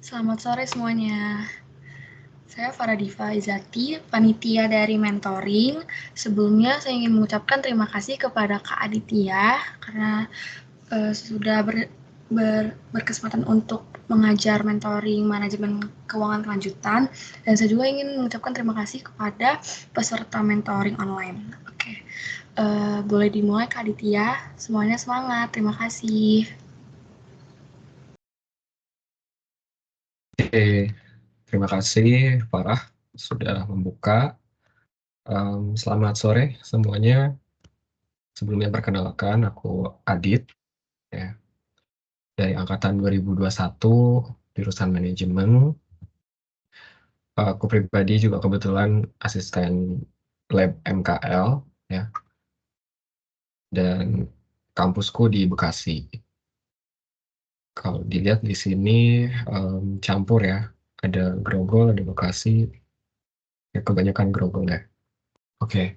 Selamat sore semuanya. Saya Faradifa Izati, panitia dari mentoring. Sebelumnya saya ingin mengucapkan terima kasih kepada Kak Aditya karena sudah berkesempatan untuk mengajar mentoring manajemen keuangan kelanjutan. Dan saya juga ingin mengucapkan terima kasih kepada peserta mentoring online. Oke, boleh dimulai Kak Aditya. Semuanya semangat. Terima kasih. Oke, terima kasih Farah sudah membuka. Selamat sore semuanya. Sebelumnya perkenalkan, aku Adit, ya, dari angkatan 2021, jurusan manajemen. Aku pribadi juga kebetulan asisten lab MKL, ya, dan kampusku di Bekasi. Kalau dilihat di sini campur ya, ada Grogol, ada Bekasi, ya kebanyakan Grogol ya. Oke.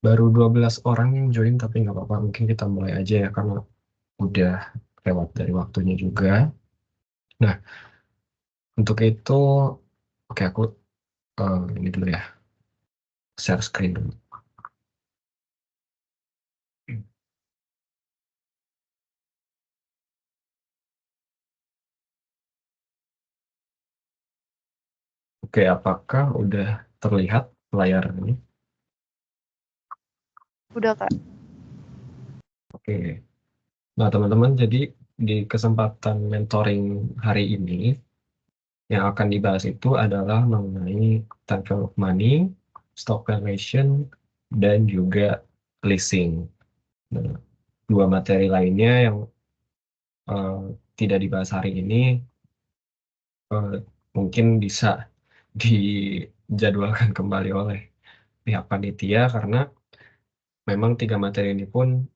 Baru 12 orang yang join, tapi nggak apa-apa. Mungkin kita mulai aja ya, karena udah lewat dari waktunya juga. Nah, untuk itu, oke aku ini dulu ya, share screen dulu. Oke, apakah udah terlihat layar ini? Udah, Kak. Oke. Nah, teman-teman, jadi di kesempatan mentoring hari ini, yang akan dibahas itu adalah mengenai time value of money, stock valuation, dan juga leasing. Nah, dua materi lainnya yang eh, tidak dibahas hari ini eh, mungkin bisa dijadwalkan kembali oleh pihak panitia, karena memang tiga materi ini pun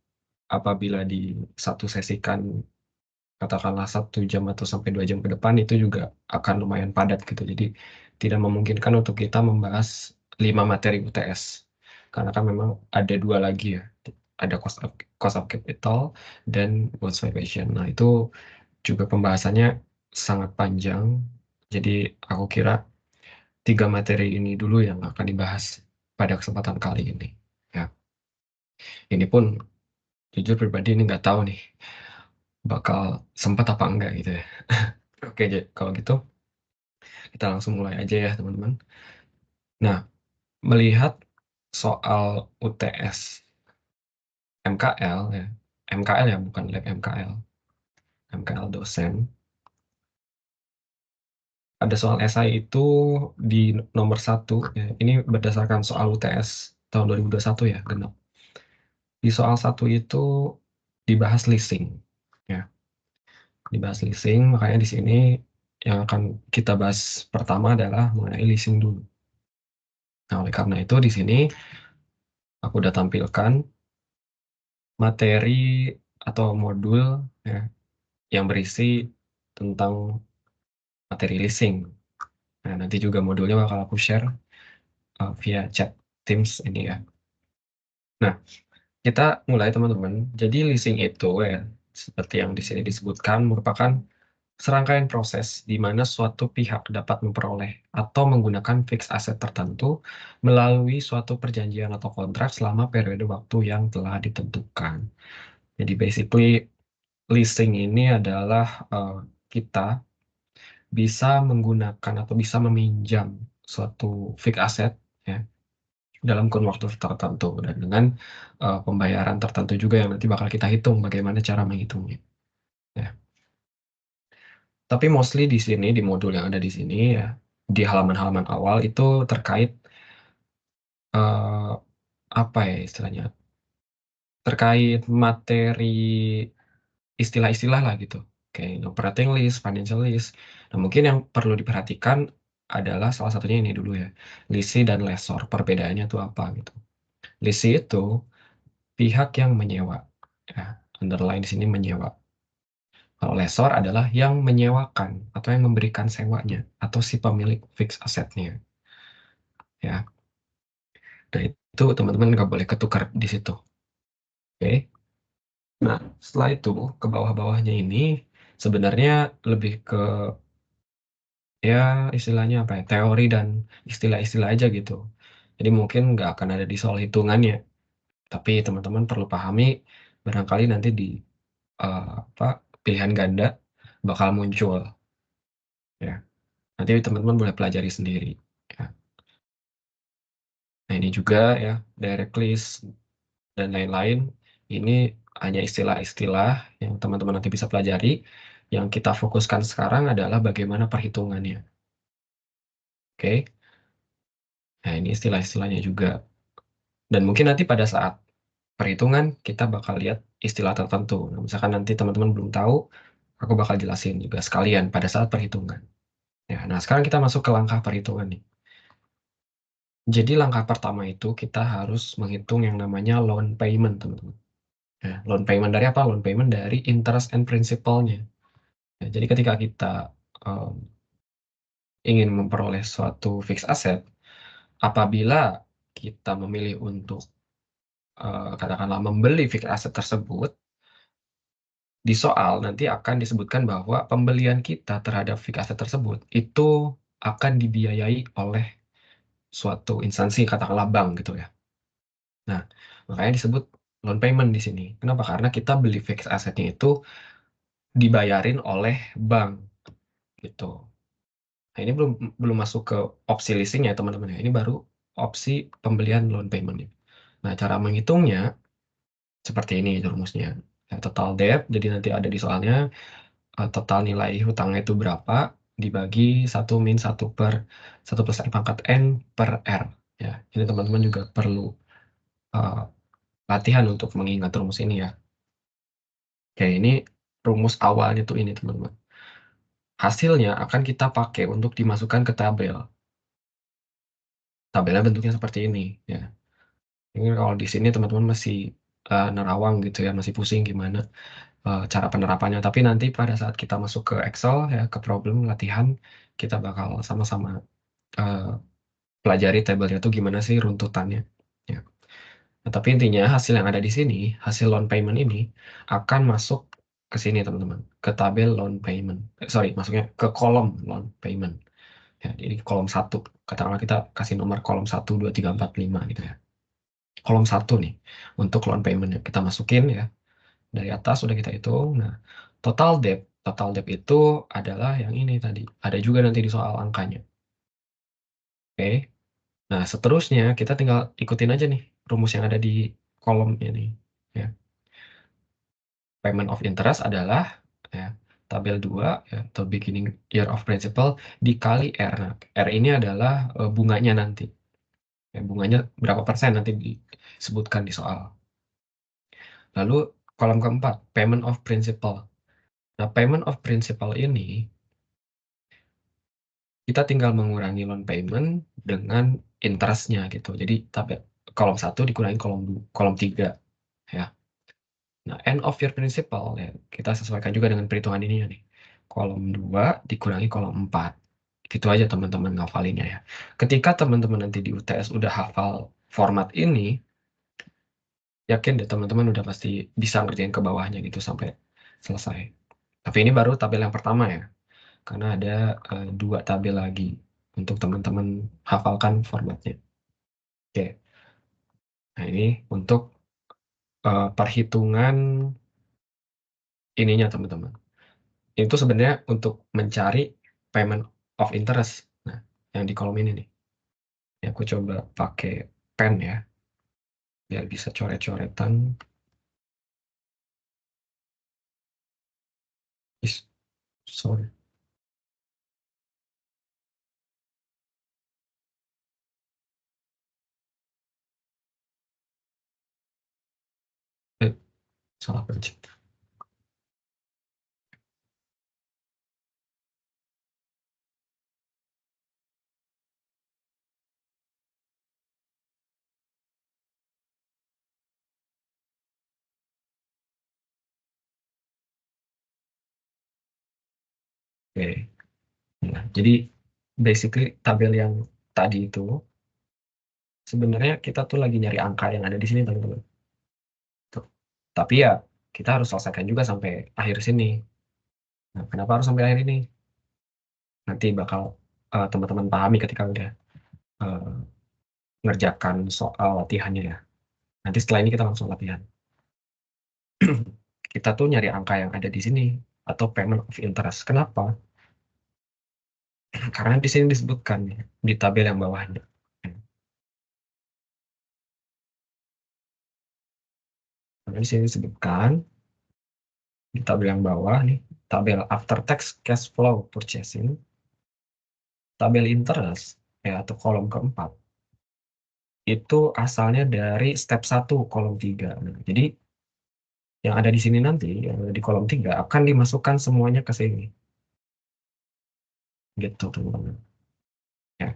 apabila di satu sesikan katakanlah 1 jam atau sampai 2 jam ke depan itu juga akan lumayan padat gitu. Jadi tidak memungkinkan untuk kita membahas 5 materi UTS, karena kan memang ada dua lagi ya, ada cost of capital dan bonds valuation. Nah, itu juga pembahasannya sangat panjang. Jadi aku kira 3 materi ini dulu yang akan dibahas pada kesempatan kali ini. Ya, ini pun jujur pribadi ini nggak tahu nih bakal sempat apa enggak gitu ya. Oke, kalau gitu kita langsung mulai aja ya teman-teman. Nah, melihat soal UTS MKL ya, MKL ya bukan lab MKL, MKL dosen. Ada soal SI itu di nomor 1 ya. Ini berdasarkan soal UTS tahun 2021 ya, genap. Di soal 1 itu dibahas leasing ya. Dibahas leasing, makanya di sini yang akan kita bahas pertama adalah mengenai leasing dulu. Nah, oleh karena itu di sini aku udah tampilkan materi atau modul ya, yang berisi tentang materi leasing. Nah, nanti juga modulnya bakal aku share via chat Teams ini ya. Nah, kita mulai teman-teman. Jadi leasing itu ya, seperti yang di sini disebutkan, merupakan serangkaian proses di mana suatu pihak dapat memperoleh atau menggunakan fixed aset tertentu melalui suatu perjanjian atau kontrak selama periode waktu yang telah ditentukan. Jadi basically leasing ini adalah kita bisa menggunakan atau bisa meminjam suatu fixed asset ya dalam kurun waktu tertentu dan dengan pembayaran tertentu juga yang nanti bakal kita hitung bagaimana cara menghitungnya. Ya. Tapi mostly di sini di modul yang ada di sini ya di halaman-halaman awal itu terkait eh, apa ya istilahnya, terkait materi istilah-istilah lah gitu, kayak operating list, financial list. Nah, mungkin yang perlu diperhatikan adalah salah satunya ini dulu ya, leasing dan lessor. Perbedaannya tuh apa gitu. Leasing itu pihak yang menyewa, ya, underline di sini menyewa. Kalau lessor adalah yang menyewakan atau yang memberikan sewanya atau si pemilik fix asetnya, ya. Nah, itu teman-teman nggak boleh ketukar di situ. Oke. Nah, setelah itu ke bawah-bawahnya ini sebenarnya lebih ke ya istilahnya apa ya, teori dan istilah-istilah aja gitu. Jadi mungkin nggak akan ada di soal hitungannya, tapi teman-teman perlu pahami barangkali nanti di apa, pilihan ganda bakal muncul ya. Nanti teman-teman boleh pelajari sendiri ya. Nah, ini juga ya, direct list dan lain-lain. Ini hanya istilah-istilah yang teman-teman nanti bisa pelajari. Yang kita fokuskan sekarang adalah bagaimana perhitungannya. Oke. Nah, ini istilah-istilahnya juga. Dan mungkin nanti pada saat perhitungan kita bakal lihat istilah tertentu. Nah, misalkan nanti teman-teman belum tahu, aku bakal jelasin juga sekalian pada saat perhitungan. Ya, nah sekarang kita masuk ke langkah perhitungan nih. Jadi langkah pertama itu kita harus menghitung yang namanya loan payment, teman-teman. Ya, loan payment dari apa? Loan payment dari interest and principal-nya. Ya, jadi ketika kita um, ingin memperoleh suatu fixed asset, apabila kita memilih untuk katakanlah membeli fixed asset tersebut, di soal nanti akan disebutkan bahwa pembelian kita terhadap fixed asset tersebut itu akan dibiayai oleh suatu instansi, katakanlah bank gitu ya. Nah, makanya disebut loan payment di sini. Kenapa? Karena kita beli fixed assetnya itu dibayarin oleh bank gitu. Nah, ini belum belum masuk ke opsi leasing ya teman-teman ya. Ini baru opsi pembelian loan payment. Nah, cara menghitungnya seperti ini rumusnya. Ya, total debt, jadi nanti ada di soalnya total nilai hutangnya itu berapa dibagi 1 min 1 plus R pangkat N per R. Ya, ini teman-teman juga perlu uh, latihan untuk mengingat rumus ini ya. Oke, ini rumus awalnya tuh ini teman-teman. Hasilnya akan kita pakai untuk dimasukkan ke tabel. Tabelnya bentuknya seperti ini ya. Ini kalau di sini teman-teman masih nerawang gitu ya, masih pusing gimana cara penerapannya. Tapi nanti pada saat kita masuk ke Excel ya, ke problem latihan, kita bakal sama-sama uh, pelajari tabelnya tuh gimana sih runtutannya. Ya. Nah, tapi intinya hasil yang ada di sini, hasil loan payment ini akan masuk ke sini teman-teman, ke tabel loan payment. Sorry, masuknya ke kolom loan payment. Ya, jadi kolom 1. Katakanlah kita kasih nomor kolom 1, 2, 3, 4, 5 gitu ya. Kolom 1 nih, untuk loan payment kita masukin ya. Dari atas sudah kita hitung. Nah, total debt itu adalah yang ini tadi. Ada juga nanti di soal angkanya. Oke. Nah, seterusnya kita tinggal ikutin aja nih rumus yang ada di kolom ini. Ya. Payment of interest adalah ya, tabel 2 ya, atau beginning year of principal dikali R. Nah, R ini adalah bunganya nanti. Ya, bunganya berapa persen nanti disebutkan di soal. Lalu kolom keempat, payment of principal. Nah, payment of principal ini kita tinggal mengurangi loan payment dengan interestnya gitu. Jadi tabel kolom 1 dikurangi kolom 3 ya. Nah, end of year principal ya, kita sesuaikan juga dengan perhitungan ini ya nih. Kolom 2 dikurangi kolom 4. Gitu aja teman-teman ngafalinnya ya. Ketika teman-teman nanti di UTS udah hafal format ini, yakin deh teman-teman udah pasti bisa ngerjain ke bawahnya gitu sampai selesai. Tapi ini baru tabel yang pertama ya, karena ada 2 tabel lagi untuk teman-teman hafalkan formatnya. Oke, nah ini untuk perhitungan ininya teman-teman. Itu sebenarnya untuk mencari payment of interest. Nah, yang di kolom ini nih. Ya, aku coba pakai pen ya, biar bisa coret-coretan. Sorry. Eh, salah pencet. Oke. Nah, jadi basically tabel yang tadi itu sebenarnya kita tuh lagi nyari angka yang ada di sini teman-teman. Tuh. Tapi ya kita harus selesaikan juga sampai akhir sini. Nah, kenapa harus sampai akhir ini? nanti bakal teman-teman pahami ketika udah ngerjakan soal latihannya ya. Nanti setelah ini kita langsung latihan. Kita tuh nyari angka yang ada di sini atau payment of interest. Kenapa? Karena di sini disebutkan ya, di tabel yang bawahnya. Karena di sini disebutkan di tabel yang bawah nih, tabel after tax cash flow purchasing, tabel interest ya atau kolom keempat itu asalnya dari step 1 kolom 3. Nah, jadi yang ada di sini nanti yang ada di kolom 3 akan dimasukkan semuanya ke sini. Gitu teman-teman. Ya.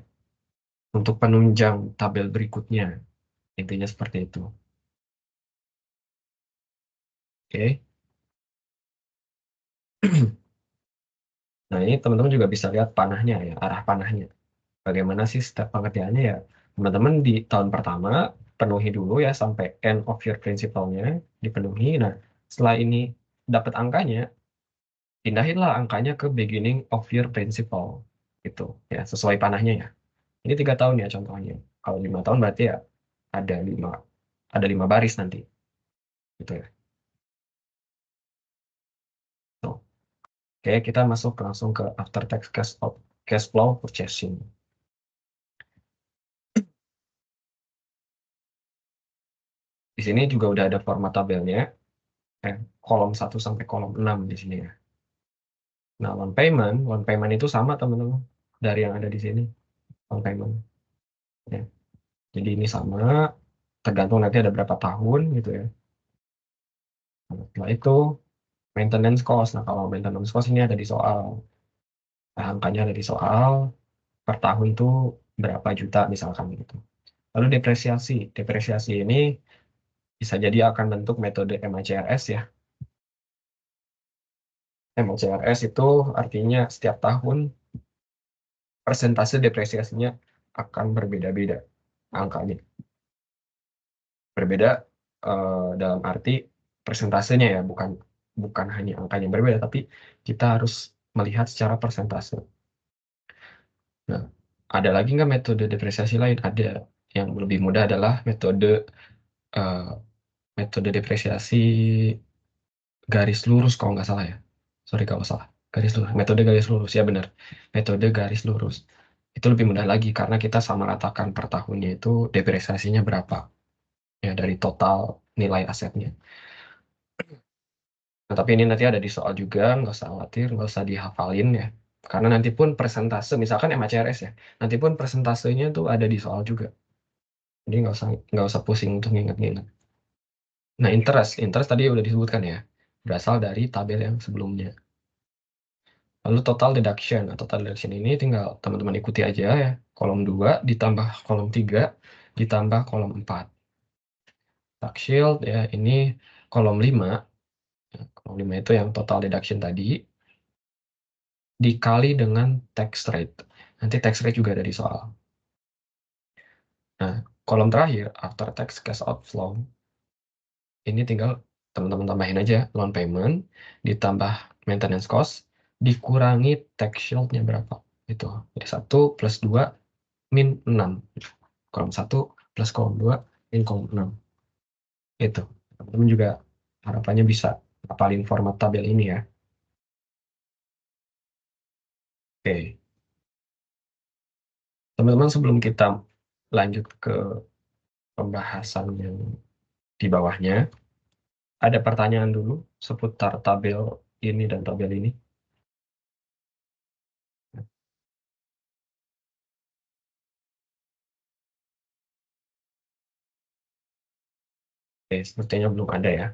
Untuk penunjang tabel berikutnya. Intinya seperti itu. Oke. Nah, ini teman-teman juga bisa lihat panahnya ya, arah panahnya. Bagaimana sih step pengertiannya ya? Teman-teman di tahun pertama penuhi dulu ya sampai end of year principal-nya dipenuhi. Nah, setelah ini dapat angkanya, pindahinlah angkanya ke beginning of year principal. Gitu ya, sesuai panahnya ya. Ini 3 tahun ya contohnya. Kalau 5 tahun berarti ya ada lima baris nanti. Gitu ya. Tuh. Oke, kita masuk langsung ke after tax cash flow purchasing. Di sini juga udah ada format tabelnya. Kolom 1 sampai kolom 6 di sini ya. Nah, loan payment itu sama teman-teman dari yang ada di sini, loan payment. Ya. Jadi ini sama, tergantung nanti ada berapa tahun gitu ya. Nah, setelah itu maintenance cost. Nah, kalau maintenance cost ini ada di soal. Nah, angkanya ada di soal, per tahun tuh berapa juta misalkan gitu. Lalu depresiasi. Depresiasi ini bisa jadi akan bentuk metode MACRS ya. MACRS itu artinya setiap tahun persentase depresiasinya akan berbeda-beda angkanya. Berbeda dalam arti persentasenya ya, bukan hanya angkanya yang berbeda, tapi kita harus melihat secara persentase. Nah, ada lagi nggak metode depresiasi lain? Ada. Yang lebih mudah adalah eh, metode depresiasi garis lurus kalau nggak salah ya. Sorry kalau salah. Garis lurus. Metode garis lurus ya benar. Metode garis lurus. Itu lebih mudah lagi karena kita sama ratakan per tahunnya itu depresiasinya berapa ya dari total nilai asetnya. Nah, tapi ini nanti ada di soal juga, nggak usah khawatir, nggak usah dihafalin ya. Karena nanti pun persentase, misalkan MACRS ya, nanti pun persentasenya tuh ada di soal juga. Jadi nggak usah pusing untuk nginget-nginget. Nah, interest tadi udah disebutkan ya, berasal dari tabel yang sebelumnya. Lalu total deduction. Nah, total deduction ini tinggal teman-teman ikuti aja ya. Kolom 2 ditambah kolom 3 ditambah kolom 4. Tax shield ya, ini kolom 5. Ya, kolom 5 itu yang total deduction tadi. Dikali dengan tax rate. Nanti tax rate juga ada di soal. Nah, kolom terakhir, after tax cash outflow. Ini tinggal teman-teman tambahin aja loan payment, ditambah maintenance cost, dikurangi tax shield-nya berapa. Itu. Jadi 1 plus 2 min 6. Kolom 1 plus kolom 2 min kolom 6. Itu. Teman-teman juga harapannya bisa hafalin format tabel ini ya. Oke. Teman-teman sebelum kita lanjut ke pembahasan yang di bawahnya, ada pertanyaan dulu seputar tabel ini dan tabel ini. Oke, sepertinya belum ada ya.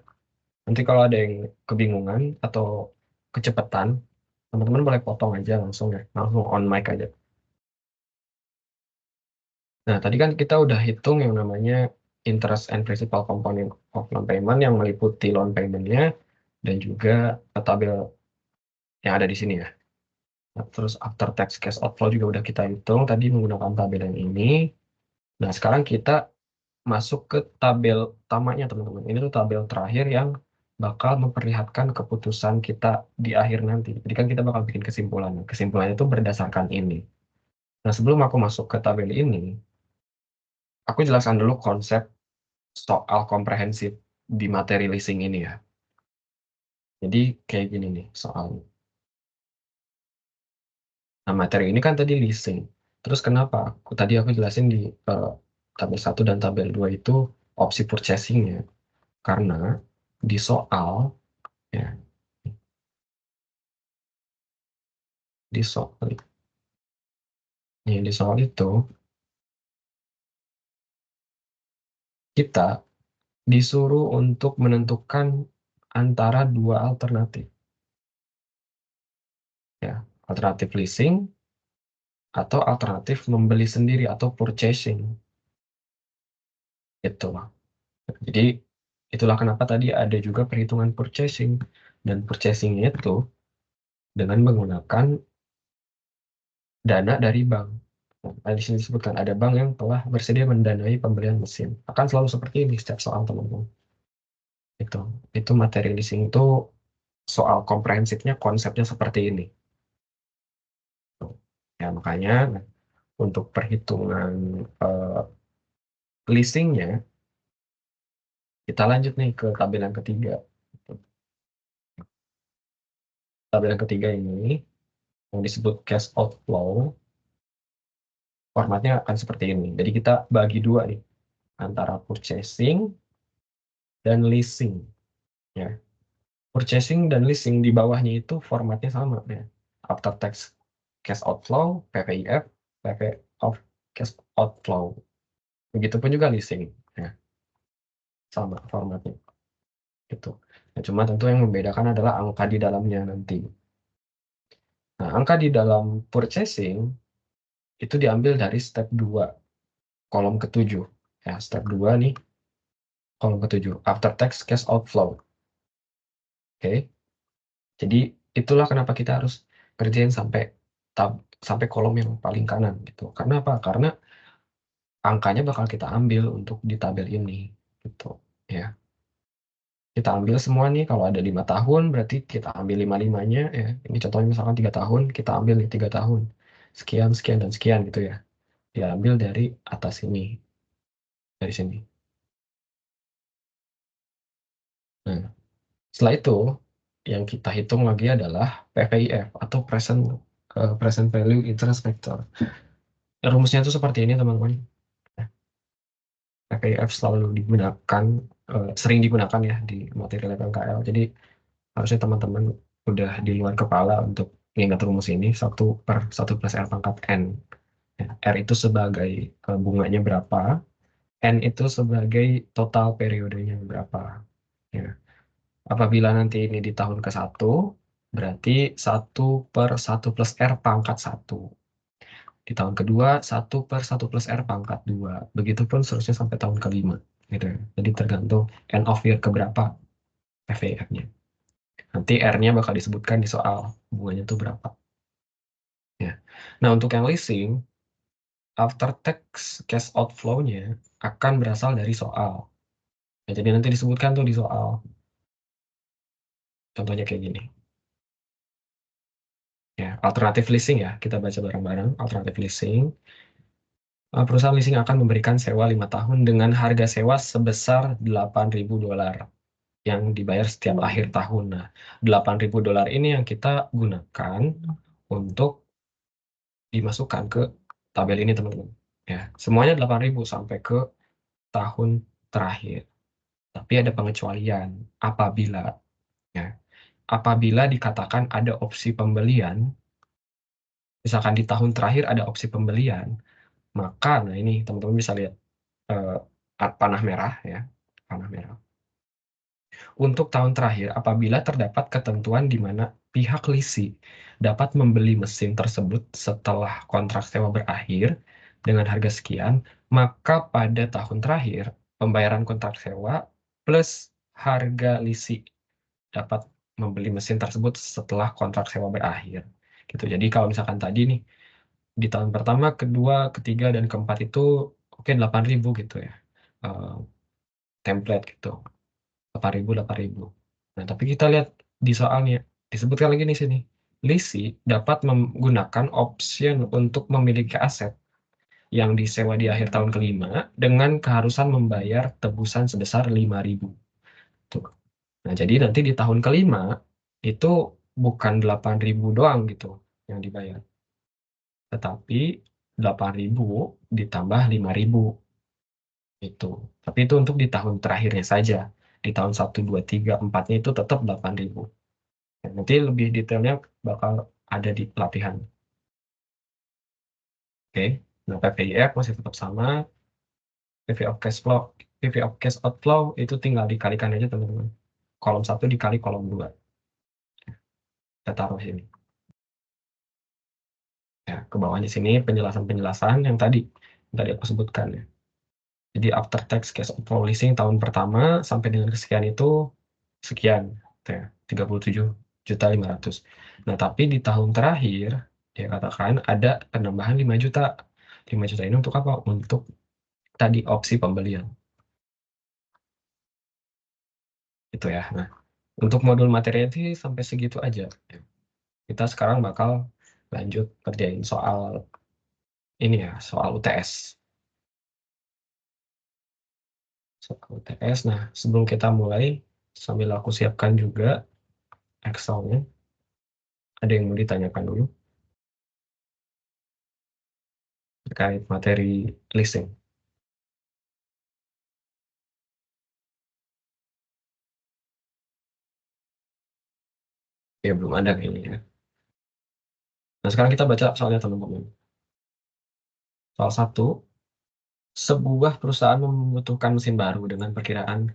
Nanti kalau ada yang kebingungan atau kecepatan, teman-teman boleh potong aja langsung ya, langsung on mic aja. Nah, tadi kan kita udah hitung yang namanya interest and principal component of loan payment yang meliputi loan payment-nya dan juga tabel yang ada di sini ya. Nah, terus after tax cash outflow juga udah kita hitung tadi menggunakan tabel yang ini. Nah, sekarang kita masuk ke tabel utamanya teman-teman. Ini tuh tabel terakhir yang bakal memperlihatkan keputusan kita di akhir nanti. Jadi kan kita bakal bikin kesimpulan. Kesimpulannya itu berdasarkan ini. Nah, sebelum aku masuk ke tabel ini, aku jelaskan dulu konsep soal komprehensif di materi leasing ini ya. Jadi kayak gini nih soalnya. Nah, materi ini kan tadi leasing. Terus kenapa? Tadi aku jelasin di tabel 1 dan tabel 2 itu opsi purchasing-nya. Karena di soal, ya, di soal, ya, di soal itu, kita disuruh untuk menentukan antara dua alternatif. Ya, alternatif leasing atau alternatif membeli sendiri atau purchasing. Itu. Jadi itulah kenapa tadi ada juga perhitungan purchasing. Dan purchasing itu dengan menggunakan dana dari bank. Nah, di sini disebutkan ada bank yang telah bersedia mendanai pembelian mesin. Akan selalu seperti ini setiap soal teman-teman. Itu materi leasing itu soal komprehensifnya konsepnya seperti ini. Ya, makanya untuk perhitungan leasingnya, kita lanjut nih ke tabel yang ketiga. Tabel yang ketiga ini, yang disebut cash outflow, formatnya akan seperti ini. Jadi kita bagi dua nih, antara purchasing dan leasing. Ya. Purchasing dan leasing di bawahnya itu formatnya sama. Ya. After tax cash outflow, PPIF, PP of cash outflow. Begitupun juga leasing. Ya. Sama formatnya. Gitu. Nah, cuma tentu yang membedakan adalah angka di dalamnya nanti. Nah, angka di dalam purchasing itu diambil dari step 2, kolom ke-7. Ya, step 2 nih, kolom ke-7, after tax cash outflow. Oke. Jadi itulah kenapa kita harus kerjain sampai kolom yang paling kanan gitu. Karena apa? Karena angkanya bakal kita ambil untuk di tabel ini gitu, ya. Kita ambil semua nih, kalau ada 5 tahun berarti kita ambil 5-5-nya ya. Ini contohnya misalkan 3 tahun, kita ambil nih 3 tahun. Sekian, sekian, dan sekian gitu ya. Diambil dari atas ini. Dari sini. Nah, setelah itu yang kita hitung lagi adalah PVIF atau present value interest factor. Rumusnya itu seperti ini teman-teman. PVIF selalu digunakan, sering digunakan ya di materi lab KL. Jadi harusnya teman-teman udah di luar kepala untuk mengingat rumus ini, 1/1 plus R pangkat N. Ya, R itu sebagai bunganya berapa, N itu sebagai total periodenya berapa. Ya. Apabila nanti ini di tahun ke-1, berarti 1/1 plus R pangkat 1. Di tahun kedua, 1/1 plus R pangkat 2. Begitupun seterusnya sampai tahun ke-5. Gitu ya. Jadi tergantung end of year keberapa FVF-nya. Nanti R-nya bakal disebutkan di soal. Bunganya itu berapa. Ya. Nah, untuk yang leasing, after tax cash outflow-nya akan berasal dari soal. Ya, jadi nanti disebutkan tuh di soal. Contohnya kayak gini. Ya, alternatif leasing ya, kita baca bareng-bareng. Alternatif leasing. Perusahaan leasing akan memberikan sewa 5 tahun dengan harga sewa sebesar $8.000 yang dibayar setiap akhir tahun. Nah, $8.000 ini yang kita gunakan untuk dimasukkan ke tabel ini, teman-teman. Ya, semuanya 8.000 sampai ke tahun terakhir. Tapi ada pengecualian apabila ya, apabila dikatakan ada opsi pembelian, misalkan di tahun terakhir ada opsi pembelian, maka nah ini teman-teman bisa lihat panah merah ya, panah merah. Untuk tahun terakhir, apabila terdapat ketentuan di mana pihak lisi dapat membeli mesin tersebut setelah kontrak sewa berakhir dengan harga sekian, maka pada tahun terakhir, pembayaran kontrak sewa plus harga lisi dapat membeli mesin tersebut setelah kontrak sewa berakhir. Gitu. Jadi kalau misalkan tadi nih, di tahun pertama, kedua, ketiga, dan keempat itu oke 8.000 gitu ya. Template gitu. 8.000, 8.000. Nah, tapi kita lihat di soalnya, disebutkan lagi di sini. Lisi dapat menggunakan option untuk memiliki aset yang disewa di akhir tahun kelima dengan keharusan membayar tebusan sebesar 5.000. Tuh. Nah, jadi nanti di tahun kelima itu bukan 8.000 doang gitu yang dibayar. Tetapi 8.000 ditambah 5.000 itu. Tapi itu untuk di tahun terakhirnya saja. Di tahun 1, 2, 3, 4-nya itu tetap 8.000. Nah, nanti lebih detailnya bakal ada di pelatihan. Oke. Nah, PPIF masih tetap sama. PV of cash flow, PV of cash outflow itu tinggal dikalikan aja teman-teman. Kolom 1 dikali kolom 2. Kita taruh sini. Ya, ke bawahnya sini penjelasan-penjelasan yang tadi aku sebutkan ya. Jadi after tax cash outflow leasing tahun pertama sampai dengan kesekian itu sekian, ya, 37.500.000. Nah, tapi di tahun terakhir dia katakan ada penambahan 5 juta. 5 juta ini untuk apa? Untuk tadi opsi pembelian. Itu ya. Nah, untuk modul materi itu sampai segitu aja. Kita sekarang bakal lanjut kerjain soal ini ya, soal UTS. Soal UTS. Nah, sebelum kita mulai, sambil aku siapkan juga Excel-nya. Ada yang mau ditanyakan dulu terkait materi leasing. Ya, belum ada kayaknya ya. Nah, sekarang kita baca soalnya teman-teman. Soal 1, sebuah perusahaan membutuhkan mesin baru dengan perkiraan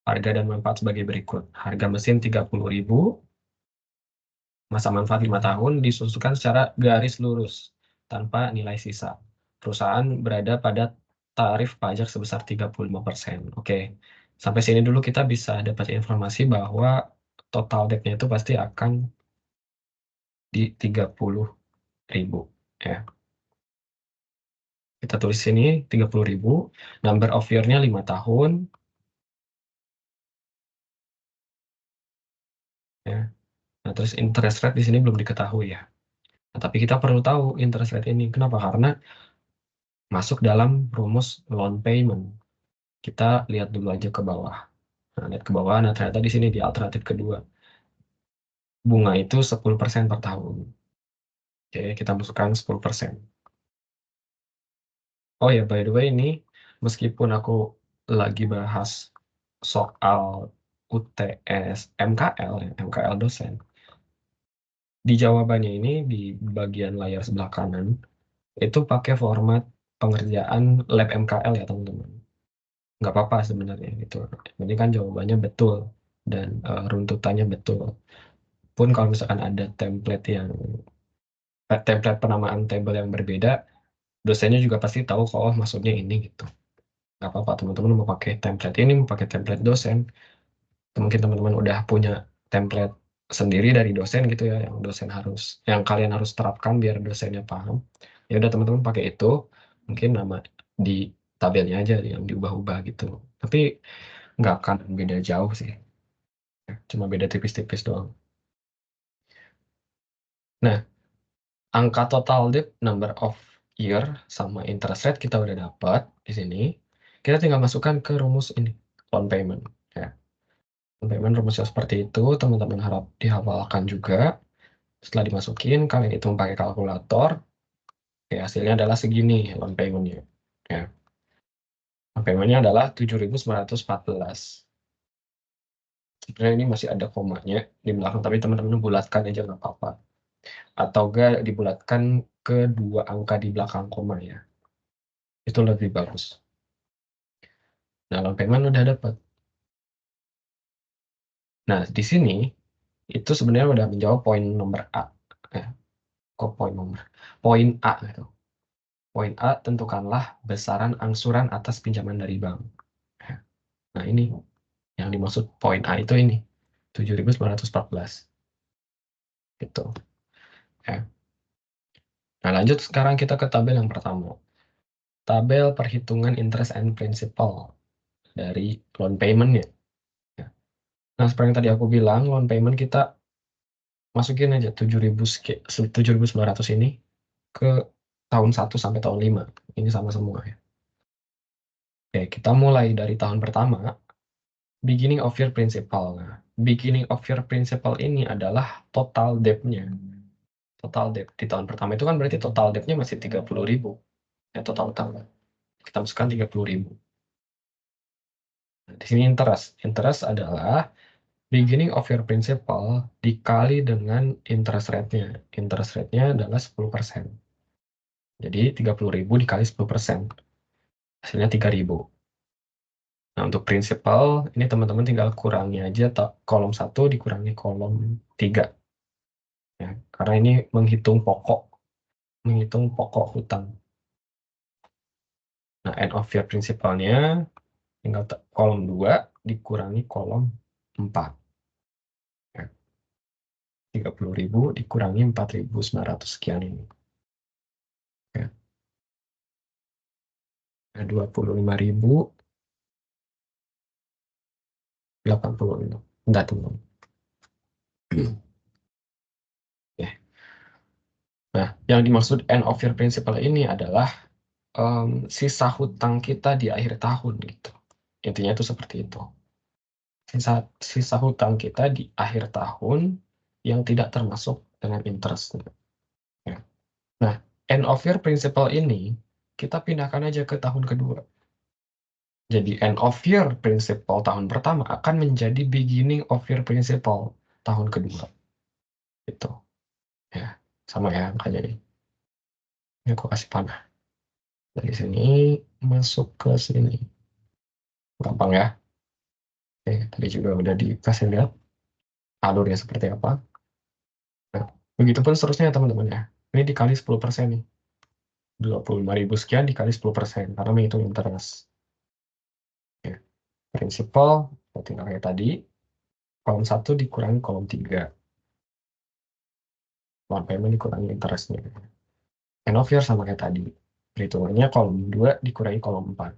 harga dan manfaat sebagai berikut. Harga mesin 30.000, masa manfaat 5 tahun, disusunkan secara garis lurus, tanpa nilai sisa. Perusahaan berada pada tarif pajak sebesar 35%. Oke, sampai sini dulu kita bisa dapat informasi bahwa total debt-nya itu pasti akan di 30.000. Ya. Kita tulis sini 30.000, number of year-nya 5 tahun. Ya. Nah, terus interest rate di sini belum diketahui ya. Nah, tapi kita perlu tahu interest rate ini. Kenapa? Karena masuk dalam rumus loan payment. Kita lihat dulu aja ke bawah. Nah, lihat ke bawah, nah ternyata di sini di alternatif kedua. Bunga itu 10% per tahun. Oke, kita masukkan 10%. Oh ya, by the way ini, meskipun aku lagi bahas soal UTS MKL, ya, MKL dosen, di jawabannya ini, di bagian layar sebelah kanan, itu pakai format pengerjaan lab MKL ya teman-teman. Nggak apa-apa sebenarnya itu. Ini kan jawabannya betul dan runtutannya betul. Pun kalau misalkan ada template penamaan tabel yang berbeda, dosennya juga pasti tahu kok oh maksudnya ini gitu. Nggak apa-apa teman-teman mau pakai template ini, mau pakai template dosen. Mungkin teman-teman udah punya template sendiri dari dosen gitu ya, yang kalian harus terapkan biar dosennya paham. Ya udah teman-teman pakai itu, mungkin nama di tabelnya aja yang diubah-ubah gitu. Tapi nggak akan beda jauh sih, cuma beda tipis-tipis doang. Nah, angka total debt, number of year, sama interest rate kita udah dapat di sini. Kita tinggal masukkan ke rumus ini, loan payment. Ya. Loan payment rumusnya seperti itu, teman-teman harap dihafalkan juga. Setelah dimasukin, kalian hitung pakai kalkulator. Oke, hasilnya adalah segini loan payment-nya. Ya. Loan payment-nya adalah 7.914. Sebenarnya ini masih ada komanya di belakang, tapi teman-teman bulatkan aja nggak apa-apa. Atau enggak dibulatkan ke 2 angka di belakang koma ya. Itu lebih bagus. Nah, loan payment udah dapat. Nah, di sini itu sebenarnya udah menjawab poin nomor A. Kok poin nomor? Poin A gitu. Poin A, tentukanlah besaran angsuran atas pinjaman dari bank. Nah, ini yang dimaksud poin A itu ini. 7.914. Gitu. Ya. Nah, lanjut sekarang kita ke tabel yang pertama. Tabel perhitungan interest and principal dari loan payment-nya. Ya. Nah, seperti yang tadi aku bilang, loan payment kita masukin aja 7.900 ini ke tahun 1 sampai tahun 5. Ini sama semua ya. Oke, kita mulai dari tahun pertama, beginning of year principal. Nah, beginning of year principal ini adalah total debt-nya. Total debt di tahun pertama itu kan berarti total debt-nya masih 30.000. Ya, total utang. Kita masukkan 30.000. Nah, di sini interest. Interest adalah beginning of year principal dikali dengan interest rate-nya. Interest rate-nya adalah 10%. Jadi 30.000 dikali 10%. Hasilnya 3.000. Nah, untuk principal, ini teman-teman tinggal kurangi aja kolom 1 dikurangi kolom 3. Ya, karena ini menghitung pokok hutang. Nah, end of year principalnya tinggal kolom 2 dikurangi kolom 4. Ya, 30.000 dikurangi 4.900 sekian ini. Ya. Nah, 25.085. Enggak, teman. Ya. Nah, yang dimaksud end of year principal ini adalah sisa hutang kita di akhir tahun gitu. Intinya itu seperti itu. Sisa hutang kita di akhir tahun yang tidak termasuk dengan interest. Ya. Nah, end of year principal ini kita pindahkan aja ke tahun kedua. Jadi end of year principal tahun pertama akan menjadi beginning of year principal tahun kedua. Gitu. Ya, sama ya angkanya ini. Ini aku kasih panah. Dari sini masuk ke sini. Gampang ya. Oke, tadi juga udah dikasih lihat alurnya seperti apa. Nah, begitupun seterusnya ya teman-teman ya. Ini dikali 10% nih. 25.000 sekian dikali 10%, karena menghitung interest. Ya. Prinsipal, tinggal kayak tadi. Kolom 1 dikurangi kolom 3. Loan payment dikurangi interestnya. End of year sama kayak tadi. Perhitungannya kolom 2 dikurangi kolom 4.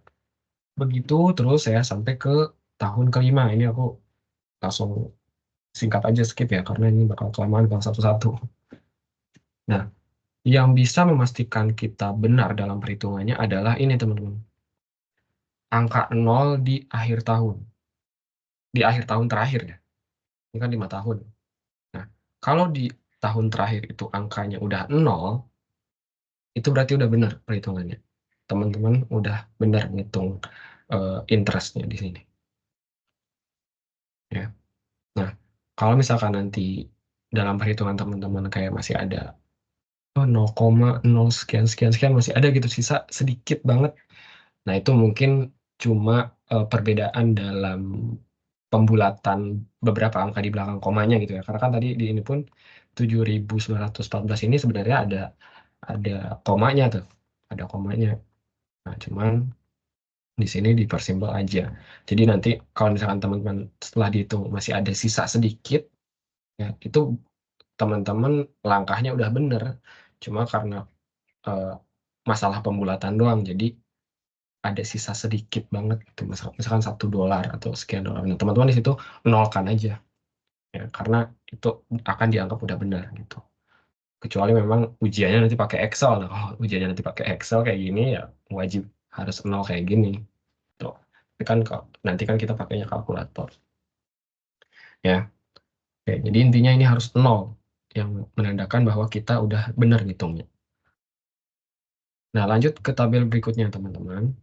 Begitu terus ya sampai ke tahun kelima. Ini aku langsung singkat aja skip ya, karena ini bakal kelamaan kalau satu-satu. Nah, yang bisa memastikan kita benar dalam perhitungannya adalah ini teman-teman. Angka 0 di akhir tahun. Di akhir tahun terakhir ya. Ini kan 5 tahun. Nah, kalau di tahun terakhir itu angkanya udah 0, itu berarti udah benar perhitungannya. Teman-teman udah benar ngitung interestnya di sini. Ya. Nah, kalau misalkan nanti dalam perhitungan teman-teman kayak masih ada 0,0 sekian sekian sekian masih ada gitu sisa sedikit banget. Nah, itu mungkin cuma perbedaan dalam pembulatan beberapa angka di belakang komanya gitu ya. Karena kan tadi di ini pun 7.914 ini sebenarnya ada komanya tuh. Ada komanya. Nah, cuman di sini dipersimpel aja. Jadi nanti kalau misalkan teman-teman setelah dihitung masih ada sisa sedikit, ya itu teman-teman langkahnya udah bener. Cuma karena eh, masalah pembulatan doang, jadi ada sisa sedikit banget gitu. Misalkan $1 atau sekian dolar. Nah, teman-teman di situ nolkan aja. Ya, karena itu akan dianggap udah benar gitu. Kecuali memang ujiannya nanti pakai Excel. Nah, kalau ujiannya nanti pakai Excel kayak gini ya wajib harus nol kayak gini. Tuh. Tapi kan nanti kan kita pakainya kalkulator. Ya. Oke, jadi intinya ini harus nol yang menandakan bahwa kita udah benar ngitungnya. Nah, lanjut ke tabel berikutnya, teman-teman.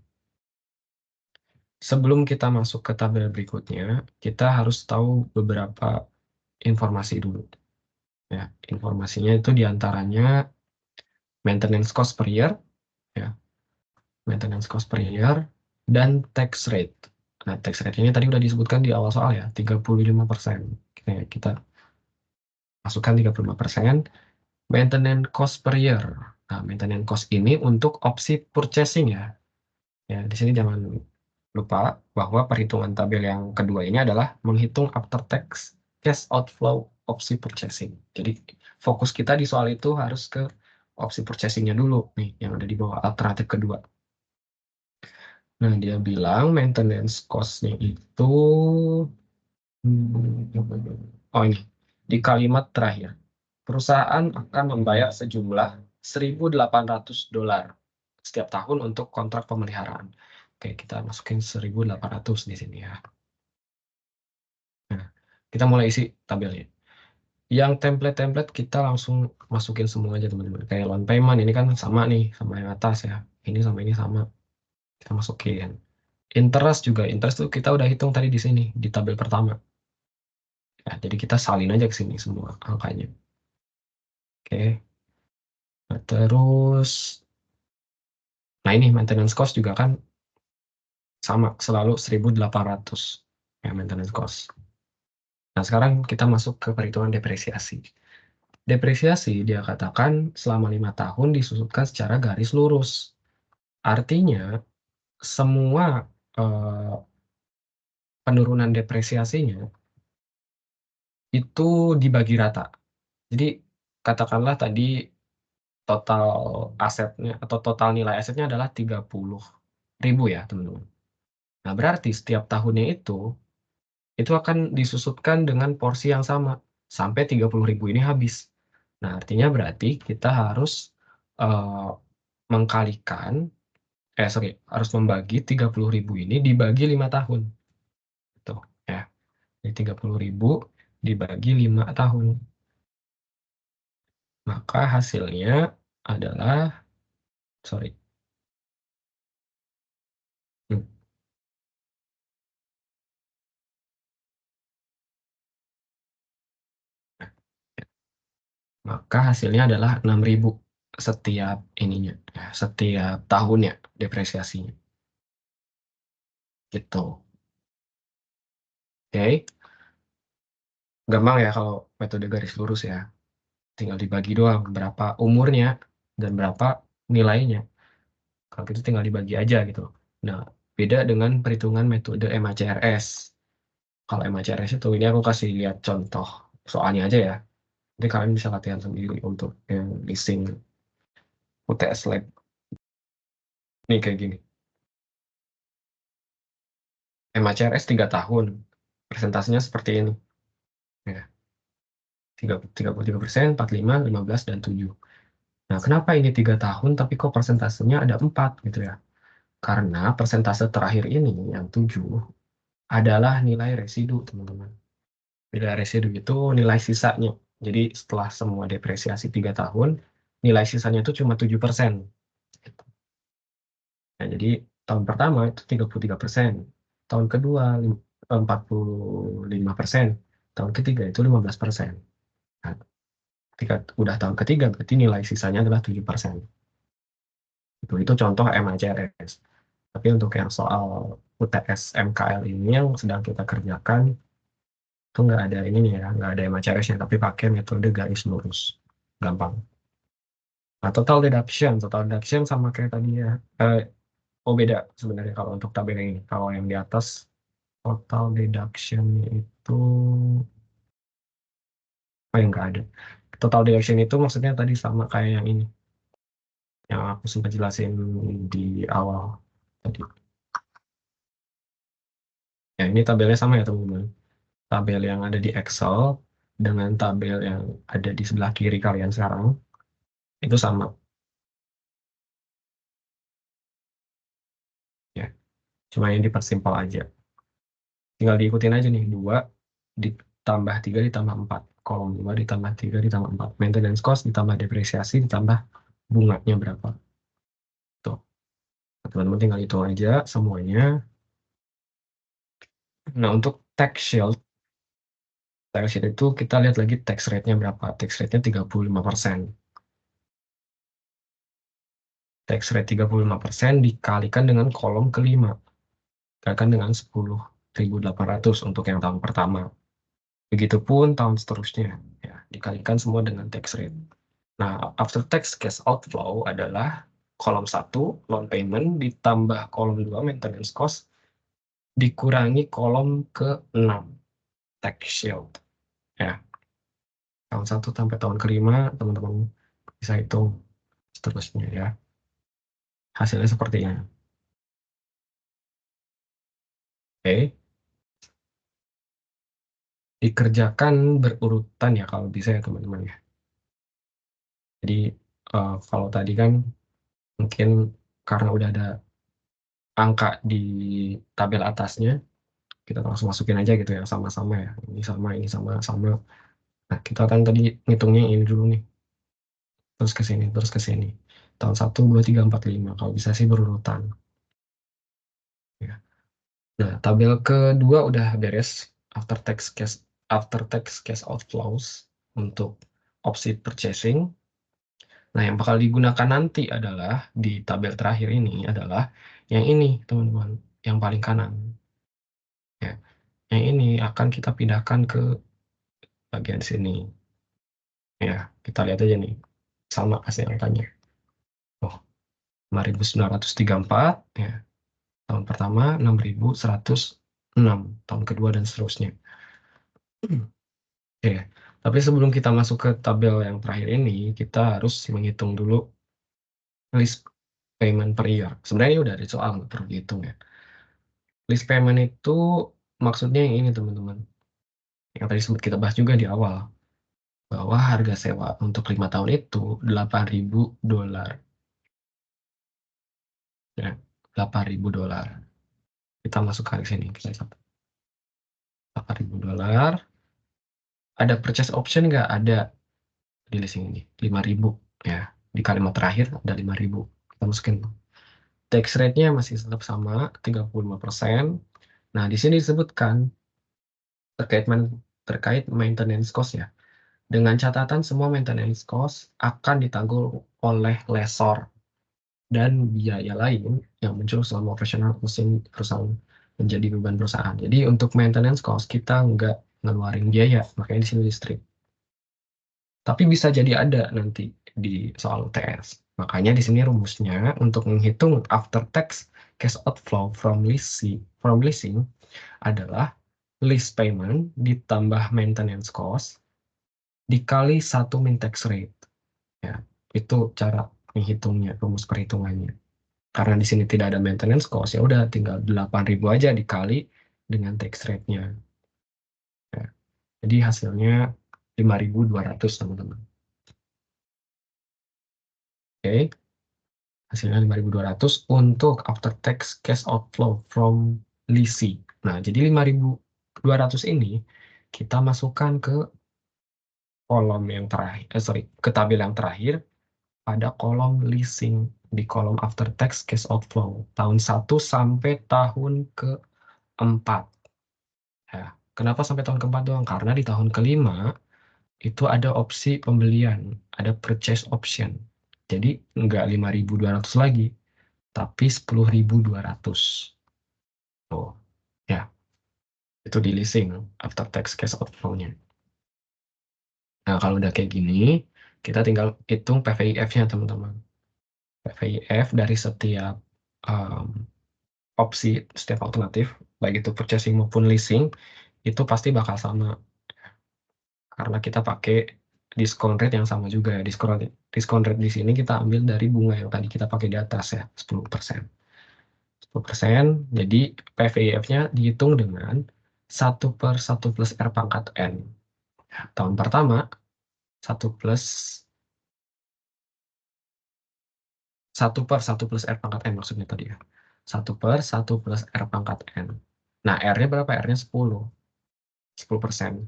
Sebelum kita masuk ke tabel berikutnya, kita harus tahu beberapa informasi dulu. Ya, informasinya itu diantaranya maintenance cost per year, ya, maintenance cost per year, dan tax rate. Nah, tax rate-nya tadi udah disebutkan di awal soal ya, 35%. Kita masukkan 35%. Maintenance cost per year. Nah, maintenance cost ini untuk opsi purchasing ya. Ya, di sini jangan lupa bahwa perhitungan tabel yang kedua ini adalah menghitung after tax cash outflow opsi purchasing. Jadi fokus kita di soal itu harus ke opsi purchasingnya dulu nih, yang ada di bawah alternatif kedua. Nah, dia bilang maintenance cost-nya itu Oh ini, di kalimat terakhir. Perusahaan akan membayar sejumlah $1.800 setiap tahun untuk kontrak pemeliharaan. Oke, kita masukin 1.800 di sini ya. Nah, kita mulai isi tabelnya. Yang template-template kita langsung masukin semua aja teman-teman. Kayak loan payment ini kan sama nih, sama yang atas ya. Ini sama ini sama. Kita masukin. Interest juga, interest tuh kita udah hitung tadi di sini, di tabel pertama. Ya, jadi kita salin aja ke sini semua angkanya. Oke. Nah, terus, nah ini maintenance cost juga kan sama, selalu 1.800 ya maintenance cost. Nah, sekarang kita masuk ke perhitungan depresiasi. Depresiasi dia katakan selama 5 tahun disusutkan secara garis lurus. Artinya, semua eh, penurunan depresiasinya itu dibagi rata. Jadi, katakanlah tadi total asetnya atau total nilai asetnya adalah 30.000 ya, teman-teman. Nah, berarti setiap tahunnya itu akan disusutkan dengan porsi yang sama sampai 30.000 ini habis. Nah, artinya berarti kita harus eh, mengkalikan, harus membagi 30.000 ini dibagi 5 tahun. Tuh, ya. Jadi 30.000 dibagi 5 tahun. Maka hasilnya adalah, sorry, Hmm. Maka hasilnya adalah 6.000 setiap ininya, setiap tahunnya depresiasinya. Gitu. Oke. Gampang ya kalau metode garis lurus ya. Tinggal dibagi doang berapa umurnya dan berapa nilainya. Kalau gitu tinggal dibagi aja gitu. Nah, beda dengan perhitungan metode MACRS. Kalau MACRS itu ini aku kasih lihat contoh soalnya aja ya. Nanti kalian bisa latihan sendiri untuk yang leasing UTS Lab. Nih kayak gini. MACRS 3 tahun. Presentasinya seperti ini. Ya, 33%, 45, 15, dan 7. Nah, kenapa ini 3 tahun tapi kok persentasenya ada 4 gitu ya? Karena persentase terakhir ini, yang 7, adalah nilai residu, teman-teman. Nilai residu itu nilai sisanya. Jadi setelah semua depresiasi 3 tahun, nilai sisanya itu cuma 7%. Nah, jadi tahun pertama itu 33%, tahun kedua 45%, tahun ketiga itu 15%. Nah, ketika udah tahun ketiga, berarti nilai sisanya adalah 7%. Itu contoh MACRS. Tapi untuk yang soal UTS MKL ini yang sedang kita kerjakan, itu nggak ada ini nih ya, nggak ada MACRS-nya, tapi pakai metode garis lurus. Gampang. Nah, total deduction sama kayak tadi ya. Oh beda sebenarnya kalau untuk tabel ini. Kalau yang di atas, total deduction itu, oh yang nggak ada. Total deduction itu maksudnya tadi sama kayak yang ini, yang aku sempat jelasin di awal tadi. Ya, ini tabelnya sama ya teman-teman. Tabel yang ada di Excel dengan tabel yang ada di sebelah kiri kalian sekarang, itu sama. Ya, cuma yang dipersimpel aja. Tinggal diikutin aja nih, 2 ditambah 3 ditambah 4. Kolom 2 ditambah 3 ditambah 4. Maintenance cost ditambah depresiasi ditambah bunganya berapa. Tuh, teman-teman tinggal hitung aja semuanya. Nah, untuk tax shield itu kita lihat lagi tax rate-nya berapa. Tax rate-nya 35%. Tax rate 35% dikalikan dengan kolom kelima. Dikalikan dengan 10.800 untuk yang tahun pertama. Begitupun tahun seterusnya. Ya, dikalikan semua dengan tax rate. Nah, after tax cash outflow adalah kolom 1, loan payment, ditambah kolom 2, maintenance cost, dikurangi kolom ke-6, tax shield. Ya, tahun 1 sampai tahun kelima, teman-teman bisa hitung seterusnya ya. Hasilnya seperti ini. Oke. dikerjakan berurutan ya kalau bisa ya teman-teman ya. Jadi kalau tadi kan mungkin karena udah ada angka di tabel atasnya, kita langsung masukin aja gitu ya, sama-sama ya. Ini sama, sama. Nah, kita kan tadi ngitungnya yang ini dulu nih. Terus ke sini, terus ke sini. Tahun 1, 2, 3, 4, 5. Kalau bisa sih berurutan. Ya. Nah, tabel kedua udah beres. After tax cash outflows untuk opsi purchasing. Nah, yang bakal digunakan nanti adalah di tabel terakhir ini adalah yang ini, teman-teman, yang paling kanan. Ya, yang ini akan kita pindahkan ke bagian sini. Ya, kita lihat aja nih, sama hasil angkanya. Oh, 5.934, ya. Tahun pertama 6.106, tahun kedua dan seterusnya. Oke, tapi sebelum kita masuk ke tabel yang terakhir ini, kita harus menghitung dulu list payment per year. Sebenarnya ini udah ada soal, nggak perlu dihitung ya. List payment itu maksudnya yang ini teman-teman. Yang tadi sempat kita bahas juga di awal. Bahwa harga sewa untuk 5 tahun itu $8.000. Ya, $8.000. Kita masukkan ke sini. Kita catat. $8.000. Ada purchase option nggak? Ada di listing ini. 5.000. Ya, di kalimat terakhir ada 5.000. Kita masukin. Tax rate-nya masih tetap sama, 35%. Nah, di sini disebutkan terkait maintenance cost ya. Dengan catatan semua maintenance cost akan ditanggung oleh lessor dan biaya lain yang muncul selama operasional mesin perusahaan menjadi beban perusahaan. Jadi untuk maintenance cost kita nggak ngeluarin biaya, makanya di sini listrik. Tapi bisa jadi ada nanti di soal UTS. Makanya di sini rumusnya untuk menghitung after tax cash outflow from leasing adalah lease payment ditambah maintenance cost dikali 1 min tax rate. Ya, itu cara menghitungnya, rumus perhitungannya. Karena di sini tidak ada maintenance cost, ya udah tinggal 8.000 aja dikali dengan tax rate-nya. Ya. Jadi hasilnya 5.200 teman-teman. Oke, hasilnya 5.200 untuk after tax cash outflow from leasing. Nah, jadi 5.200 ini kita masukkan ke kolom yang terakhir, ke tabel yang terakhir, ada kolom leasing di kolom after tax cash outflow tahun 1 sampai tahun ke-4. Ya, kenapa sampai tahun ke-4 doang? Karena di tahun kelima itu ada opsi pembelian, ada purchase option. Jadi nggak 5.200 lagi, tapi 10.200. Oh, ya, itu di leasing after tax cash outflow-nya. Nah, kalau udah kayak gini, kita tinggal hitung PVIF-nya, teman-teman. PVIF dari setiap um, opsi, setiap alternatif, baik itu purchasing maupun leasing, itu pasti bakal sama. Karena kita pakai diskon rate yang sama juga. Diskon rate di sini kita ambil dari bunga yang tadi kita pakai di atas ya, 10%. 10%, jadi PVIF-nya dihitung dengan 1/1 plus R pangkat N. Tahun pertama, 1/1 plus R pangkat N maksudnya tadi ya. 1/1 plus R pangkat N. Nah, R-nya berapa? R-nya 10. 10%.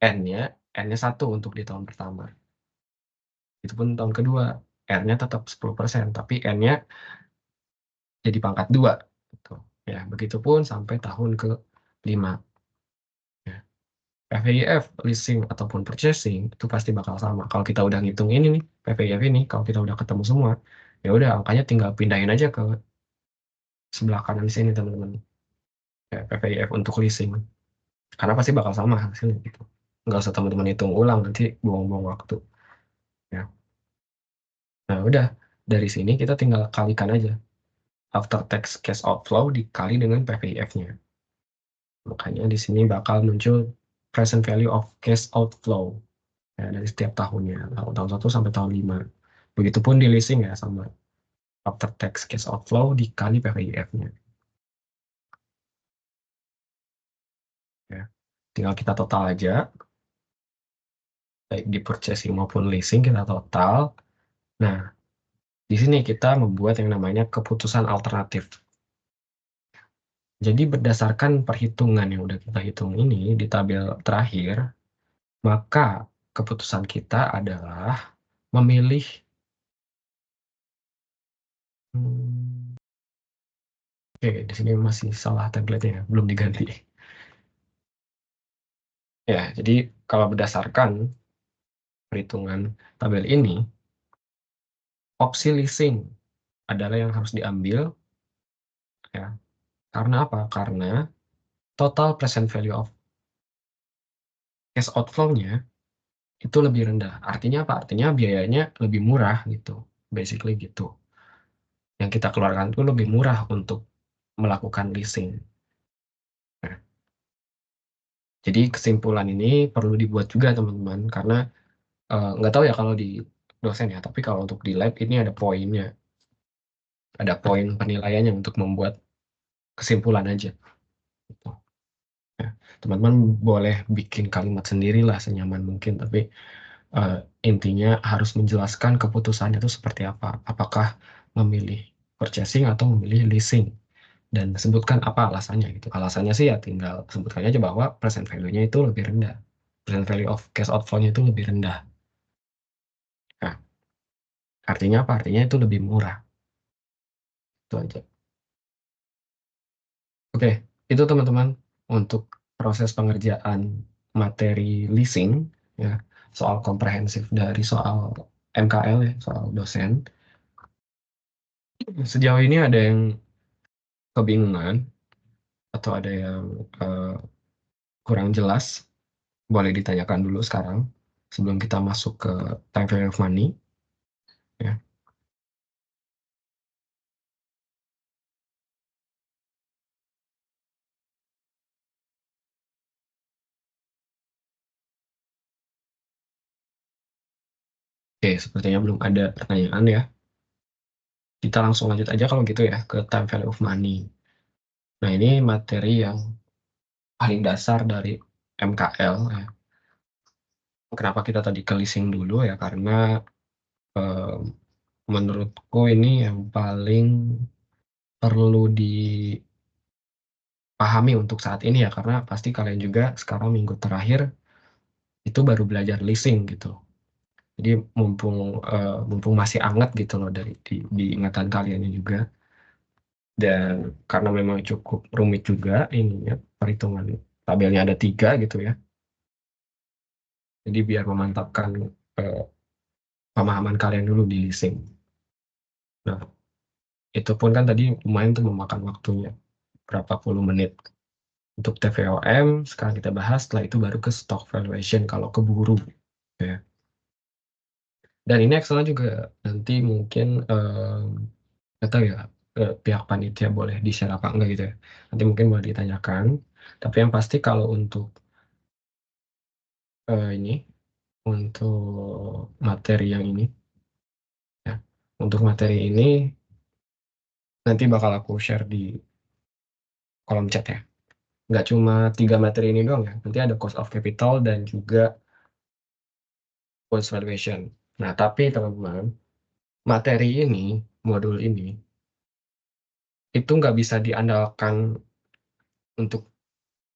N-nya 1 untuk di tahun pertama. Itu pun tahun kedua, R-nya tetap 10%, tapi N-nya jadi pangkat 2. Gitu. Ya, begitupun sampai tahun ke-5. Ya. PVIF, leasing, ataupun purchasing, itu pasti bakal sama. Kalau kita udah ngitung ini nih, PVIF ini, kalau kita udah ketemu semua, ya udah angkanya tinggal pindahin aja ke sebelah kanan sini, teman-teman. Ya, PVIF untuk leasing. Karena pasti bakal sama hasilnya gitu. Nggak usah teman-teman hitung ulang, nanti buang-buang waktu. Ya. Nah, udah. Dari sini kita tinggal kalikan aja. After tax cash outflow dikali dengan PVIF-nya. Makanya di sini bakal muncul present value of cash outflow ya, dari setiap tahunnya, tahun 1 sampai tahun 5. Begitupun di leasing ya, sama. After tax cash outflow dikali PVIF-nya. Ya. tinggal kita total aja, baik di purchasing maupun leasing kita total. Nah, di sini kita membuat yang namanya keputusan alternatif. Jadi berdasarkan perhitungan yang udah kita hitung ini di tabel terakhir, maka keputusan kita adalah memilih oke, di sini masih salah template-nya, ya, belum diganti. Ya, jadi kalau berdasarkan perhitungan tabel ini, opsi leasing adalah yang harus diambil, ya. Karena apa? Karena total present value of cash outflow-nya itu lebih rendah. Artinya apa? Artinya biayanya lebih murah gitu. Basically gitu. Yang kita keluarkan itu lebih murah untuk melakukan leasing. Nah, jadi kesimpulan ini perlu dibuat juga teman-teman, karena nggak tahu ya kalau di dosen ya, tapi kalau untuk di lab ini ada poinnya, ada poin penilaiannya untuk membuat kesimpulan aja. Gitu. Ya, teman-teman boleh bikin kalimat sendiri lah senyaman mungkin, tapi eh, intinya harus menjelaskan keputusannya itu seperti apa. Apakah memilih purchasing atau memilih leasing, dan sebutkan apa alasannya gitu. Alasannya sih ya tinggal sebutkan aja bahwa present value-nya itu lebih rendah. Present value of cash outflow-nya itu lebih rendah. Nah, artinya apa? Artinya itu lebih murah. Itu aja. Oke, itu teman-teman untuk proses pengerjaan materi leasing, ya, soal komprehensif dari soal MKL ya, soal dosen. Sejauh ini ada yang kebingungan atau ada yang kurang jelas, boleh ditanyakan dulu sekarang sebelum kita masuk ke time value of money, ya. Oke, sepertinya belum ada pertanyaan ya. Kita langsung lanjut aja kalau gitu ya ke time value of money. Nah, ini materi yang paling dasar dari MKL ya. Kenapa kita tadi ke leasing dulu ya, karena eh, menurutku ini yang paling perlu dipahami untuk saat ini ya, karena pasti kalian juga sekarang minggu terakhir itu baru belajar leasing gitu. Jadi mumpung masih hangat gitu loh dari di ingatan kalian juga. Dan karena memang cukup rumit juga ini ya, perhitungan tabelnya ada 3 gitu ya. Jadi biar memantapkan eh, pemahaman kalian dulu di leasing. Nah, itu pun kan tadi lumayan tuh memakan waktunya berapa puluh menit. Untuk TVOM sekarang kita bahas, setelah itu baru ke stock valuation kalau keburu, ya. Dan ini Excel juga nanti mungkin nggak tahu ya, pihak panitia boleh di-share apa enggak gitu ya. Nanti mungkin boleh ditanyakan. Tapi yang pasti kalau untuk ini, untuk materi yang ini, ya, untuk materi ini nanti bakal aku share di kolom chat ya. Nggak cuma 3 materi ini doang ya. Nanti ada cost of capital dan juga post valuation. Nah, tapi teman-teman, materi ini, modul ini, itu nggak bisa diandalkan untuk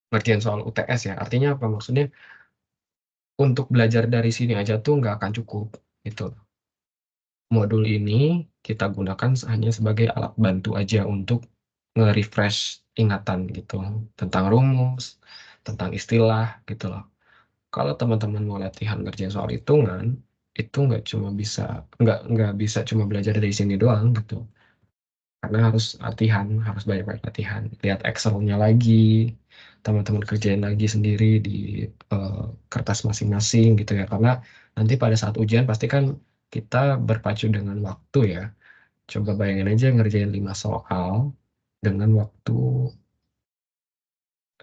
ngerjain soal UTS ya. Artinya apa? Maksudnya untuk belajar dari sini aja tuh nggak akan cukup gitu. Modul ini kita gunakan hanya sebagai alat bantu aja untuk nge-refresh ingatan gitu tentang rumus, tentang istilah gitu loh. Kalau teman-teman mau latihan ngerjain soal hitungan, itu nggak bisa cuma belajar dari sini doang gitu. Karena harus latihan, harus banyak-banyak latihan. Lihat Excel-nya lagi, teman-teman kerjain lagi sendiri di eh, kertas masing-masing gitu ya. Karena nanti pada saat ujian pasti kan kita berpacu dengan waktu ya. Coba bayangin aja ngerjain 5 soal dengan waktu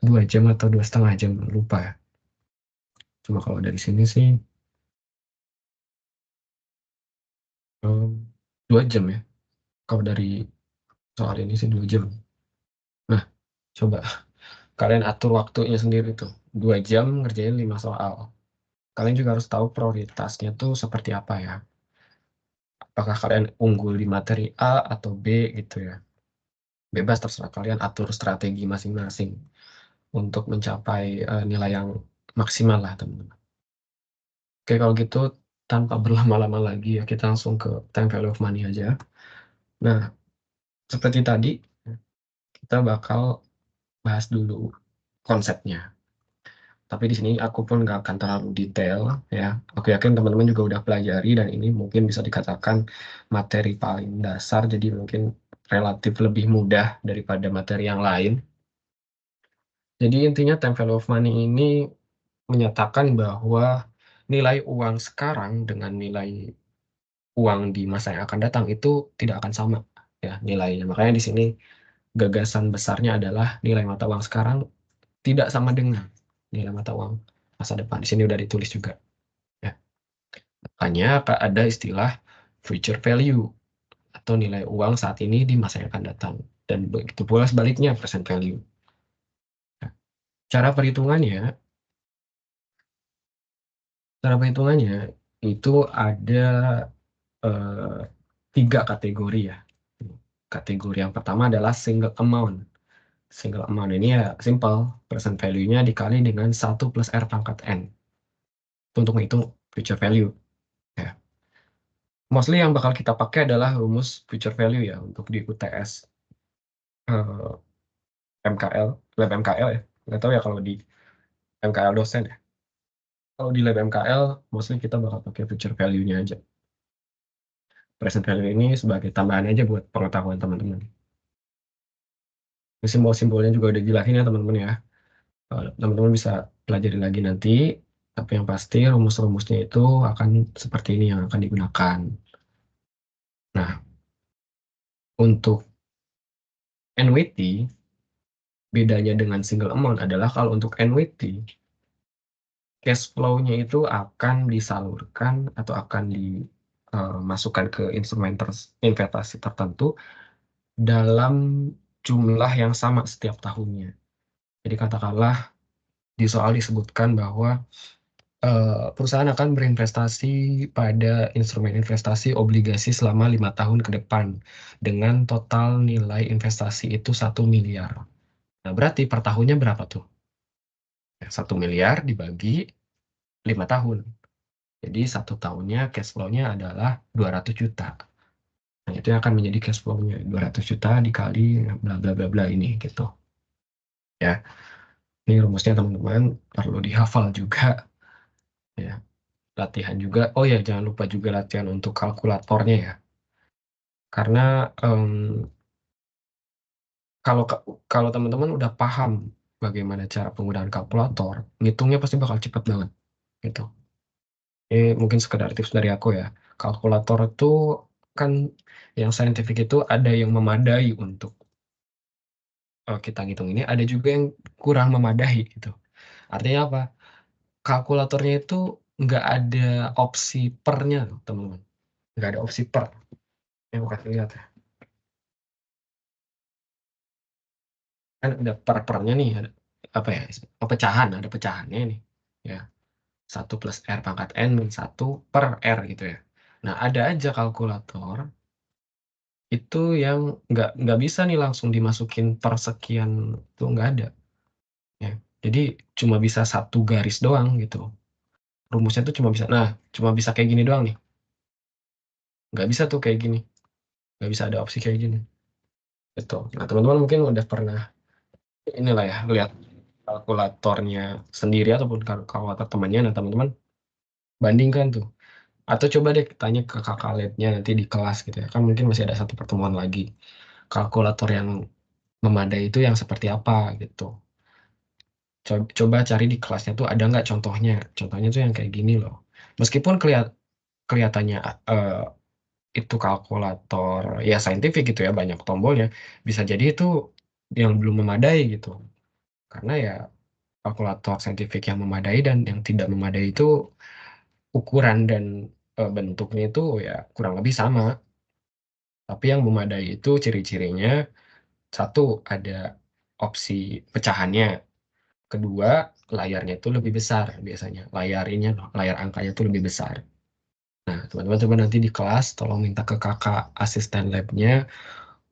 2 jam atau 2,5 jam, lupa ya. Cuma kalau dari sini sih 2 jam ya. Kalau dari soal ini sih 2 jam. Nah, coba. kalian atur waktunya sendiri tuh. 2 jam ngerjain 5 soal. Kalian juga harus tahu prioritasnya tuh seperti apa ya. Apakah kalian unggul di materi A atau B gitu ya. Bebas terserah kalian atur strategi masing-masing untuk mencapai nilai yang maksimal lah teman-teman. Oke kalau gitu tanpa berlama-lama lagi ya kita langsung ke time value of money aja. Nah seperti tadi kita bakal bahas dulu konsepnya. Tapi di sini aku pun nggak akan terlalu detail ya. Aku yakin teman-teman juga udah pelajari dan ini mungkin bisa dikatakan materi paling dasar, jadi mungkin relatif lebih mudah daripada materi yang lain. Jadi intinya time value of money ini menyatakan bahwa nilai uang sekarang dengan nilai uang di masa yang akan datang itu tidak akan sama ya nilainya. Makanya di sini gagasan besarnya adalah nilai mata uang sekarang tidak sama dengan nilai mata uang masa depan. Di sini udah ditulis juga. Ya. Makanya ada istilah future value atau nilai uang saat ini di masa yang akan datang. Dan begitu pula sebaliknya present value. Nah, cara perhitungannya, cara perhitungannya itu ada eh, 3 kategori ya. Kategori yang pertama adalah single amount. Single amount ini ya simple, present value-nya dikali dengan 1 plus R pangkat N. Itu untuk menghitung future value. Ya. Mostly yang bakal kita pakai adalah rumus future value ya untuk di UTS eh, MKL, lab MKL ya. Nggak tahu ya kalau di MKL dosen ya. Kalau di lab MKL, mostly kita bakal pakai future value-nya aja. Present value ini sebagai tambahan aja buat pengetahuan teman-teman. Simbol-simbolnya juga udah jelasin ya teman-teman ya. Teman-teman bisa pelajari lagi nanti. Tapi yang pasti rumus-rumusnya itu akan seperti ini yang akan digunakan. Nah, untuk annuity, bedanya dengan single amount adalah kalau untuk annuity, cash flow-nya itu akan disalurkan atau akan dimasukkan ke instrumen investasi tertentu dalam jumlah yang sama setiap tahunnya. Jadi katakanlah di soal disebutkan bahwa perusahaan akan berinvestasi pada instrumen investasi obligasi selama 5 tahun ke depan dengan total nilai investasi itu 1 miliar. Nah, berarti per tahunnya berapa tuh? 1 miliar dibagi 5 tahun. Jadi 1 tahunnya cash flow-nya adalah 200 juta. Nah, itu yang akan menjadi cash flow-nya. 200 juta dikali bla bla bla bla ini gitu. Ya, ini rumusnya teman-teman perlu dihafal juga. Ya, latihan juga. Oh ya, jangan lupa juga latihan untuk kalkulatornya ya. Karena kalau kalau teman-teman udah paham bagaimana cara penggunaan kalkulator, ngitungnya pasti bakal cepat banget gitu. Ini mungkin sekedar tips dari aku ya. Kalkulator itu kan yang saintifik itu ada yang memadai untuk kita ngitung ini, ada juga yang kurang memadai gitu. Artinya apa? Kalkulatornya itu nggak ada opsi pernya, teman-teman. Nggak ada opsi per. Yang aku kasih lihat ya. Kan ada per-pernya nih, ada apa ya? Pecahan, ada pecahannya nih. Ya, 1 plus R pangkat N min 1 per R gitu ya. Nah, ada aja kalkulator itu yang nggak bisa nih langsung dimasukin per sekian, itu nggak ada. Ya. Jadi cuma bisa 1 garis doang gitu. Rumusnya tuh cuma bisa kayak gini doang nih. Nggak bisa tuh kayak gini. Nggak bisa ada opsi kayak gini. Gitu. Nah, teman-teman mungkin udah pernah inilah ya, lihat kalkulatornya sendiri ataupun kalkulator temannya. Nah, teman-teman bandingkan tuh. Atau coba deh tanya ke kakak labnya nanti di kelas gitu ya. Kan mungkin masih ada 1 pertemuan lagi. Kalkulator yang memadai itu yang seperti apa gitu. Coba cari di kelasnya tuh ada nggak contohnya. Contohnya tuh yang kayak gini loh. Meskipun kelihatannya itu kalkulator ya saintifik gitu ya, banyak tombolnya, bisa jadi itu yang belum memadai gitu. Karena ya kalkulator saintifik yang memadai dan yang tidak memadai itu ukuran dan bentuknya itu ya kurang lebih sama. Tapi yang memadai itu ciri-cirinya satu ada opsi pecahannya. Kedua, layarnya itu lebih besar biasanya. Layar angkanya itu lebih besar. Nah, teman-teman coba nanti di kelas tolong minta ke kakak asisten labnya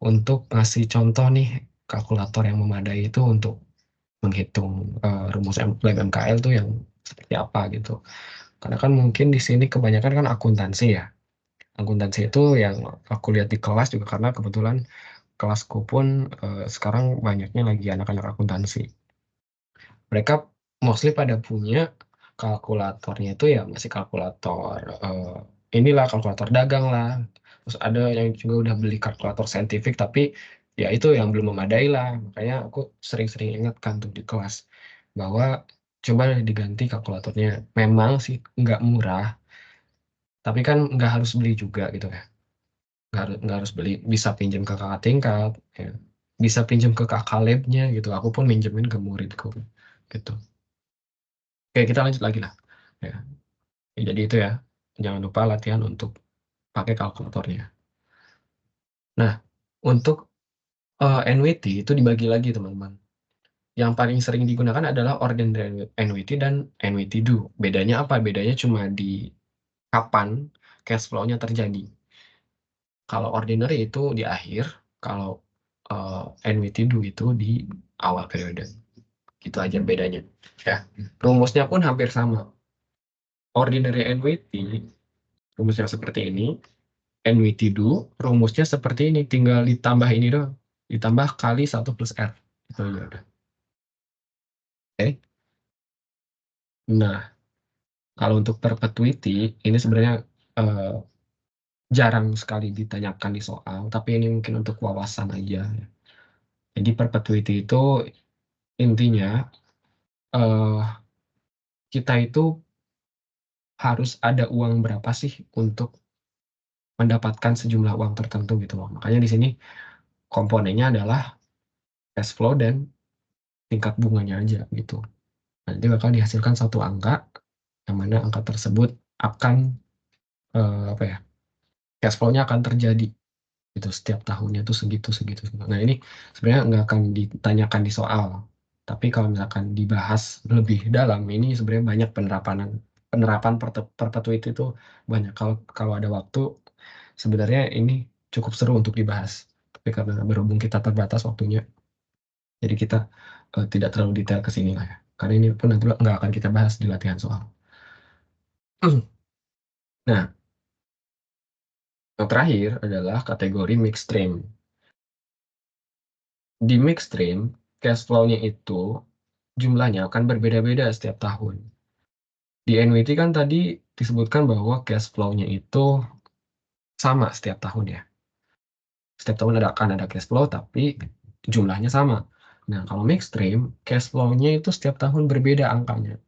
untuk ngasih contoh nih kalkulator yang memadai itu untuk menghitung rumus lab MKL tuh yang seperti apa gitu. Karena kan mungkin di sini kebanyakan kan akuntansi ya. Akuntansi itu yang aku lihat di kelas juga karena kebetulan kelasku pun sekarang banyaknya lagi anak-anak akuntansi. Mereka mostly pada punya kalkulatornya itu ya masih kalkulator inilah kalkulator dagang lah. Terus ada yang juga udah beli kalkulator saintifik tapi ya itu yang belum memadai lah. Makanya aku sering-sering ingatkan tuh di kelas bahwa coba diganti kalkulatornya. Memang sih nggak murah, tapi kan nggak harus beli juga gitu ya. Nggak harus beli, bisa pinjam ke kakak tingkat, ya. Bisa pinjam ke kakak labnya gitu. Aku pun minjemin ke muridku gitu. Oke, kita lanjut lagi lah. Ya. Ya, jadi itu ya, jangan lupa latihan untuk pakai kalkulatornya. Nah, untuk NWT itu dibagi lagi teman-teman. Yang paling sering digunakan adalah ordinary NWT dan NWT do. Bedanya apa? Bedanya cuma di kapan cash flow-nya terjadi. Kalau ordinary itu di akhir, kalau NWT do itu di awal periode. Gitu aja bedanya. Ya. Rumusnya pun hampir sama. Ordinary NWT rumusnya seperti ini. NWT do rumusnya seperti ini, tinggal ditambah ini doang. Ditambah kali 1 plus R. Itu aja udah. Oke. Nah, kalau untuk perpetuity, ini sebenarnya eh, jarang sekali ditanyakan di soal, tapi ini mungkin untuk wawasan aja. Jadi perpetuity itu intinya eh, kita itu harus ada uang berapa sih untuk mendapatkan sejumlah uang tertentu gitu loh. Makanya di sini komponennya adalah cash flow dan tingkat bunganya aja gitu. Nanti bakal dihasilkan satu angka, yang mana angka tersebut akan apa ya, cash flow-nya akan terjadi gitu setiap tahunnya tuh segitu segitu. Nah ini sebenarnya nggak akan ditanyakan di soal, tapi kalau misalkan dibahas lebih dalam, ini sebenarnya banyak penerapan perpetuity itu banyak. Kalau kalau ada waktu, sebenarnya ini cukup seru untuk dibahas. Tapi karena berhubung kita terbatas waktunya, jadi kita tidak terlalu detail ke sini lah ya. Karena ini pun nanti nggak akan kita bahas di latihan soal. Nah, yang terakhir adalah kategori mixed stream. Di mixed stream, cash flow-nya itu jumlahnya akan berbeda-beda setiap tahun. Di NWT kan tadi disebutkan bahwa cash flow-nya itu sama setiap tahun ya. Setiap tahun akan ada cash flow, tapi jumlahnya sama. Nah, kalau mixed stream, cash flow-nya itu setiap tahun berbeda angkanya.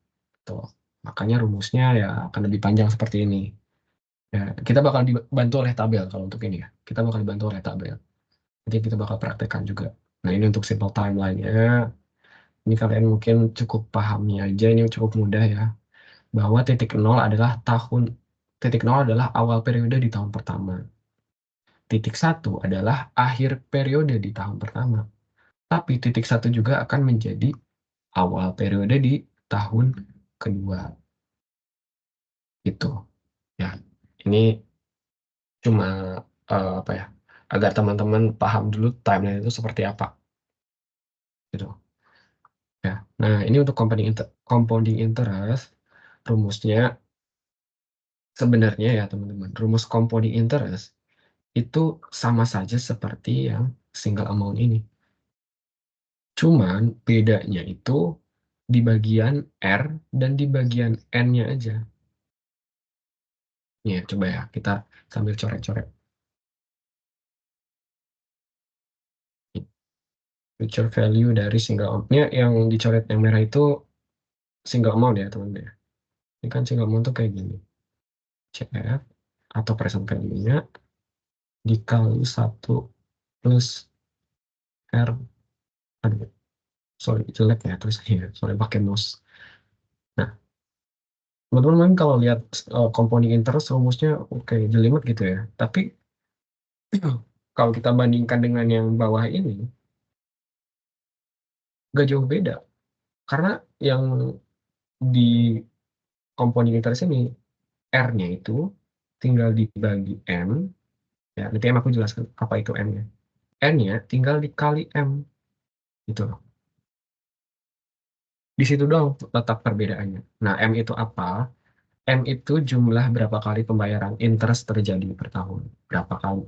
Tuh. Makanya rumusnya ya akan lebih panjang seperti ini. Ya, kita bakal dibantu oleh tabel kalau untuk ini ya. Kita bakal dibantu oleh tabel. Nanti kita bakal praktekkan juga. Nah, ini untuk simple timeline-nya. Ini kalian mungkin cukup pahami aja, ini cukup mudah ya. Bahwa titik nol adalah awal periode di tahun pertama. Titik satu adalah akhir periode di tahun pertama. Tapi titik satu juga akan menjadi awal periode di tahun kedua. Gitu. Ya, ini cuma apa ya, agar teman-teman paham dulu timeline itu seperti apa. Gitu. Ya. Nah, ini untuk compounding interest, rumusnya sebenarnya ya teman-teman, rumus compounding interest itu sama saja seperti yang single amount ini. Cuman bedanya itu di bagian R dan di bagian N-nya aja. Ya, coba ya, kita sambil coret-coret. Future value dari single amount-nya yang dicoret yang merah itu single amount ya teman-teman ya. Ini kan single amount tuh kayak gini. CF atau present value-nya dikali 1 plus R. Aduh, sorry, jelek ya tulisannya. Sorry, pakai mouse. Nah, teman-teman kalau lihat compounding interest rumusnya oke, jelimet gitu ya. Tapi kalau kita bandingkan dengan yang bawah ini, Nggak jauh beda. Karena yang di compounding interest ini, R-nya itu tinggal dibagi M, ya nanti M aku jelaskan apa itu M-nya. N-nya tinggal dikali M, gitu loh. Di situ dong letak perbedaannya. Nah, M itu apa? M itu jumlah berapa kali pembayaran interest terjadi per tahun. Berapa kali.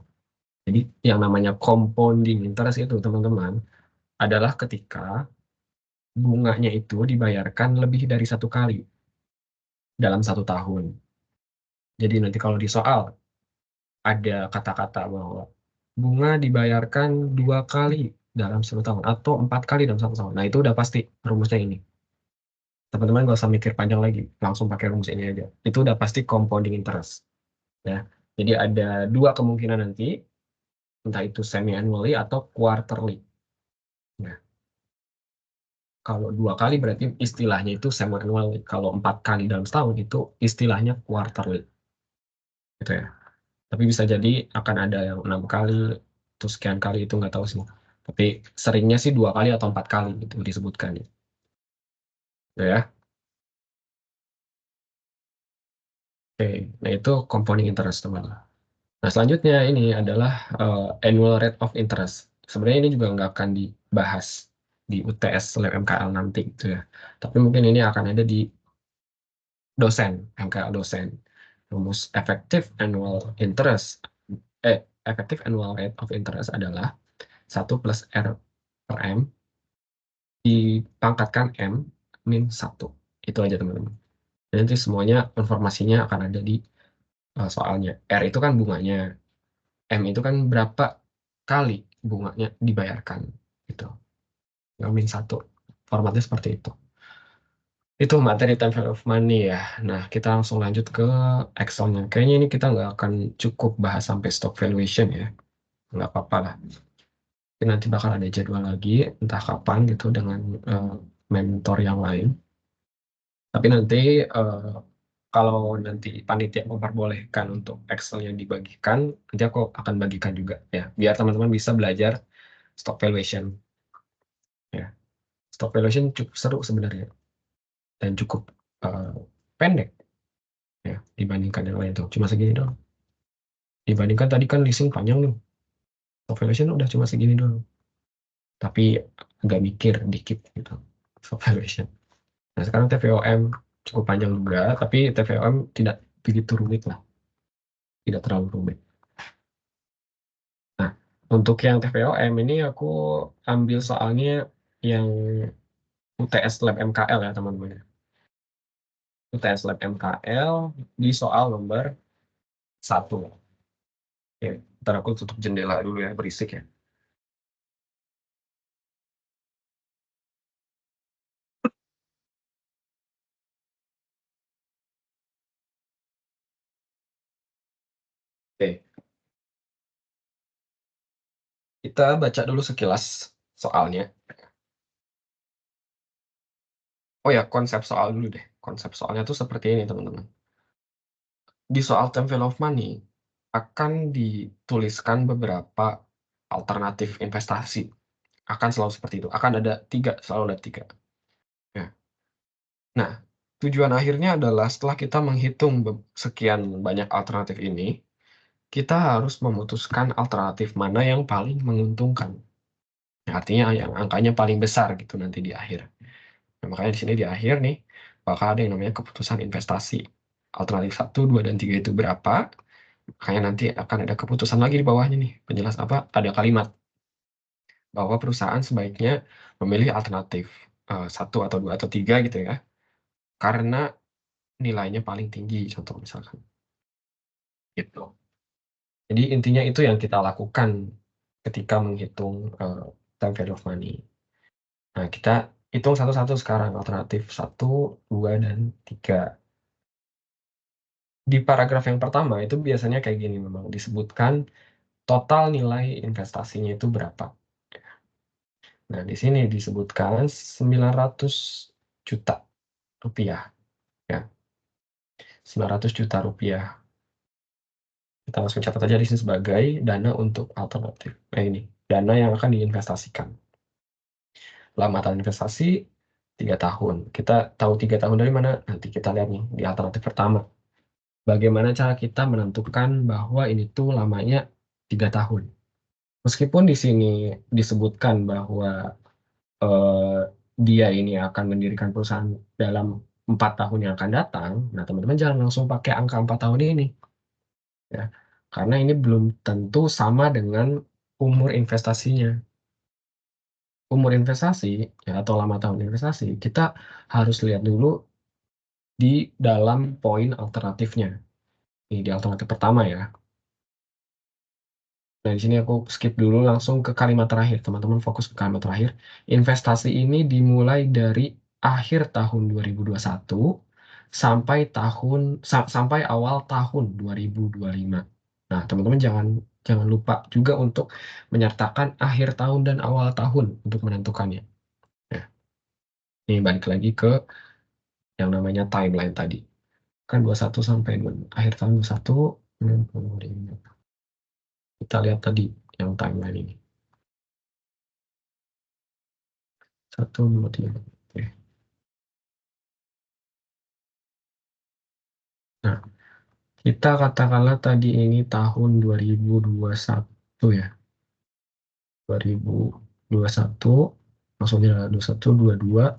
Jadi yang namanya compounding interest itu, teman-teman, adalah ketika bunganya itu dibayarkan lebih dari satu kali dalam satu tahun. Jadi nanti kalau di soal ada kata-kata bahwa bunga dibayarkan 2 kali dalam satu tahun atau 4 kali dalam satu tahun. Nah, itu udah pasti rumusnya ini. Teman-teman nggak usah mikir panjang lagi, langsung pakai rumus ini aja. Itu udah pasti compounding interest. Ya. Jadi ada dua kemungkinan nanti, entah itu semi-annually atau quarterly. Nah, kalau 2 kali berarti istilahnya itu semi-annually. Kalau 4 kali dalam setahun itu istilahnya quarterly. Gitu ya. Tapi bisa jadi akan ada yang 6 kali, atau sekian kali, itu nggak tahu sih. Tapi seringnya sih 2 kali atau 4 kali gitu disebutkan. Ya. Oke, nah itu compounding interest, teman. Nah, selanjutnya ini adalah annual rate of interest. Sebenarnya ini juga nggak akan dibahas di UTS Lab MKL nanti gitu ya. Tapi mungkin ini akan ada di dosen, MKL dosen. Rumus effective annual rate of interest adalah 1 plus R per M dipangkatkan M min 1. Itu aja, teman-teman. Dan nanti semuanya informasinya akan ada di soalnya. R itu kan bunganya. M itu kan berapa kali bunganya dibayarkan. Gitu. Yang min 1. Formatnya seperti itu. Itu materi time value of money ya. Nah, kita langsung lanjut ke Excel-nya. Kayaknya ini kita nggak akan cukup bahas sampai stock valuation ya. Nggak apa-apa lah. Tapi nanti bakal ada jadwal lagi, entah kapan gitu, dengan mentor yang lain. Tapi nanti kalau nanti panitia memperbolehkan untuk Excel yang dibagikan, nanti aku akan bagikan juga ya, biar teman-teman bisa belajar stock valuation. Ya, stock valuation cukup seru sebenarnya dan cukup eh, pendek ya dibandingkan yang lain tuh. Cuma segini doang. Dibandingkan tadi kan leasing panjang nih. Stock valuation udah cuma segini doang. Tapi agak mikir dikit gitu. Stock valuation. Nah, sekarang TVOM cukup panjang juga, tapi TVOM tidak begitu rumit lah. Tidak terlalu rumit. Nah, untuk yang TVOM ini aku ambil soalnya yang UTS Lab MKL ya, teman-teman. UTS Lab MKL di soal nomor 1. Oke, ntar aku tutup jendela dulu ya, berisik ya. Oke, kita baca dulu sekilas soalnya. Oh ya, konsep soal dulu deh. Konsep soalnya tuh seperti ini, teman-teman. Di soal time value of money, akan dituliskan beberapa alternatif investasi. Akan selalu seperti itu. Akan ada 3, selalu ada 3. Ya. Nah, tujuan akhirnya adalah setelah kita menghitung sekian banyak alternatif ini, kita harus memutuskan alternatif mana yang paling menguntungkan. Ya, artinya yang angkanya paling besar gitu nanti di akhir. Nah, makanya di sini di akhir nih, bakal ada yang namanya keputusan investasi. Alternatif 1, 2, dan 3 itu berapa? Makanya nanti akan ada keputusan lagi di bawahnya nih. Penjelas apa? Ada kalimat bahwa perusahaan sebaiknya memilih alternatif 1 atau 2 atau 3 gitu ya. Karena nilainya paling tinggi, contoh misalkan. Gitu. Jadi intinya itu yang kita lakukan ketika menghitung time value of money. Nah, kita hitung satu-satu sekarang, alternatif 1, 2, dan 3. Di paragraf yang pertama itu biasanya kayak gini, memang disebutkan total nilai investasinya itu berapa. Nah, di sini disebutkan 900 juta rupiah. Ya, 900 juta rupiah. Kita langsung catat aja di sini sebagai dana untuk alternatif. Nah, ini, dana yang akan diinvestasikan. lama tahun investasi 3 tahun. Kita tahu 3 tahun dari mana? Nanti kita lihat nih di alternatif pertama. Bagaimana cara kita menentukan bahwa ini tuh lamanya 3 tahun. Meskipun di sini disebutkan bahwa eh, dia ini akan mendirikan perusahaan dalam 4 tahun yang akan datang, nah teman-teman jangan langsung pakai angka 4 tahun ini, ya. Karena ini belum tentu sama dengan umur investasinya. Umur investasi, ya, atau lama tahun investasi, kita harus lihat dulu di dalam poin alternatifnya. Ini di alternatif pertama ya. Nah, di sini aku skip dulu langsung ke kalimat terakhir. Teman-teman fokus ke kalimat terakhir. Investasi ini dimulai dari akhir tahun 2021 sampai awal tahun 2025. Nah, teman-teman jangan lupa juga untuk menyertakan akhir tahun dan awal tahun untuk menentukannya. Ya, ini balik lagi ke yang namanya timeline tadi. Kan 21 sampai akhir tahun 21. Kita lihat tadi yang timeline ini. 1, 2, 3. Oke. Nah, kita katakanlah tadi ini tahun 2021 ya. 2021, maksudnya 21, 22,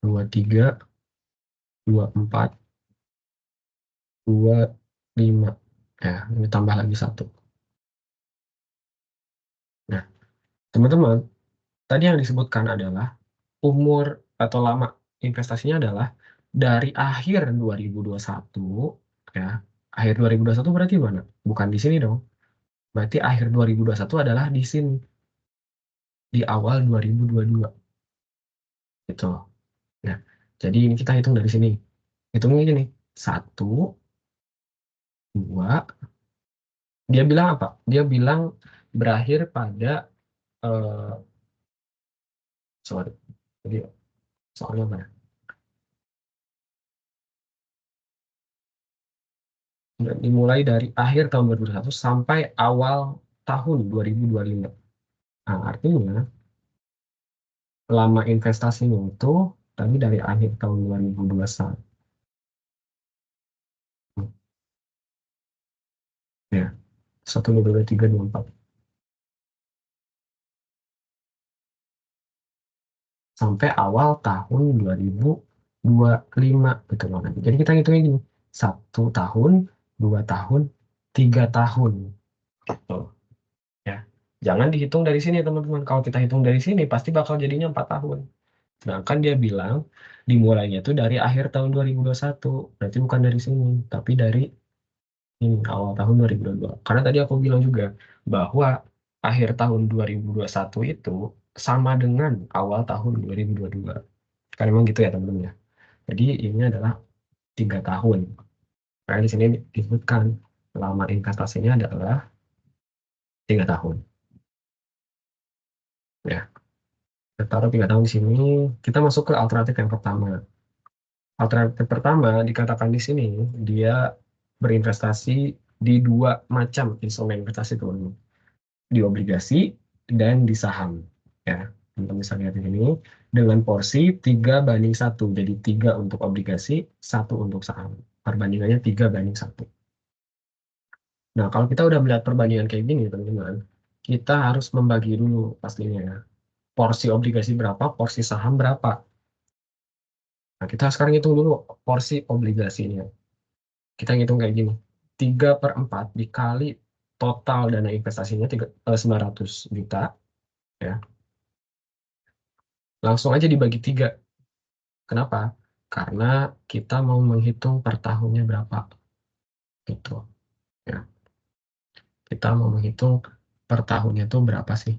23, 24, 25. Ya, ini tambah lagi 1. Nah, teman-teman, tadi yang disebutkan adalah umur atau lama investasinya adalah dari akhir 2021, ya. Akhir 2021 berarti mana? Bukan di sini dong. Berarti akhir 2021 adalah di sini, di awal 2022. Gitu. Nah, jadi ini kita hitung dari sini. Hitungnya gini, 1, 2, dia bilang apa? Dia bilang berakhir pada, sorry, jadi soalnya apa ya? Dimulai dari akhir tahun 2021 sampai awal tahun 2025. Nah, artinya lama investasinya itu tadi dari akhir tahun 2021. Ya, 1, 2, 3, 4. Sampai awal tahun 2025 gitu loh. Jadi kita hitungnya gini, 1 tahun, 2 tahun, 3 tahun gitu ya. Jangan dihitung dari sini teman-teman. Kalau kita hitung dari sini pasti bakal jadinya 4 tahun. Sedangkan dia bilang dimulainya itu dari akhir tahun 2021. Berarti bukan dari sini, tapi dari ini awal tahun 2022. Karena tadi aku bilang juga bahwa akhir tahun 2021 itu sama dengan awal tahun 2022. Karena memang gitu ya teman-teman ya. Jadi ini adalah 3 tahun. Karena di sini disebutkan lama investasinya adalah 3 tahun. Ya, kita taruh 3 tahun di sini. Kita masuk ke alternatif yang pertama. Alternatif pertama dikatakan di sini dia berinvestasi di 2 macam instrumen investasi, teman-teman. Di obligasi dan di saham. Ya, teman-teman bisa lihat di sini dengan porsi 3:1. Jadi 3 untuk obligasi, 1 untuk saham. Perbandingannya 3:1. Nah, kalau kita udah melihat perbandingan kayak gini, teman-teman, kita harus membagi dulu pastinya ya. Porsi obligasi berapa, porsi saham berapa. Nah, kita sekarang hitung dulu porsi obligasinya. Kita hitung kayak gini. 3/4 dikali total dana investasinya 900 juta. Ya. Langsung aja dibagi 3. Kenapa? Karena kita mau menghitung per tahunnya berapa. Gitu. Ya. Kita mau menghitung per tahunnya itu berapa sih.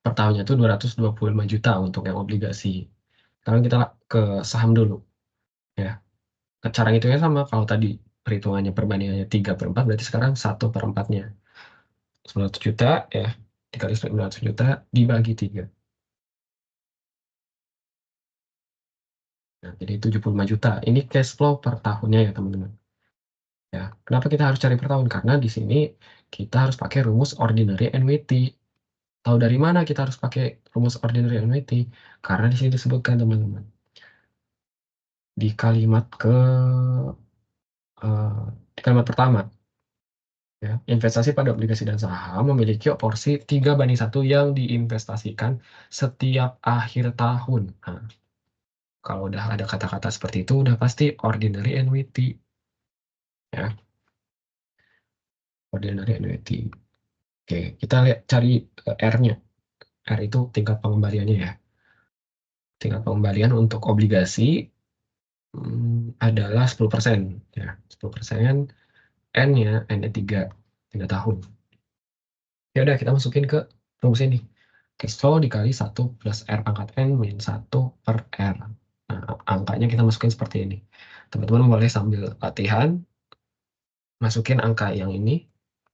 Per tahunnya itu 225 juta untuk yang obligasi. Sekarang kita ke saham dulu. Ya. Cara ngitungnya sama. Kalau tadi perhitungannya perbandingannya 3/4, berarti sekarang 1/4-nya. 900 juta, ya. Dikali 900 juta, dibagi 3. Nah, jadi 75 juta. Ini cash flow per tahunnya ya, teman-teman. kenapa kita harus cari per tahun? Karena di sini kita harus pakai rumus ordinary annuity. Tahu dari mana kita harus pakai rumus ordinary annuity? Karena di sini disebutkan, teman-teman, di kalimat di kalimat pertama, ya, investasi pada obligasi dan saham memiliki porsi 3:1 yang diinvestasikan setiap akhir tahun. Nah, kalau udah ada kata-kata seperti itu, udah pasti ordinary annuity. Ya, ordinary annuity. Oke, kita lihat cari R-nya. R itu tingkat pengembaliannya ya. Tingkat pengembalian untuk obligasi adalah 10%. Ya, 10%. N-nya 3 tahun. Ya udah, kita masukin ke rumus ini. Cash flow dikali 1 plus R pangkat N min 1 per R. Nah, angkanya kita masukin seperti ini. Teman-teman boleh sambil latihan, masukin angka yang ini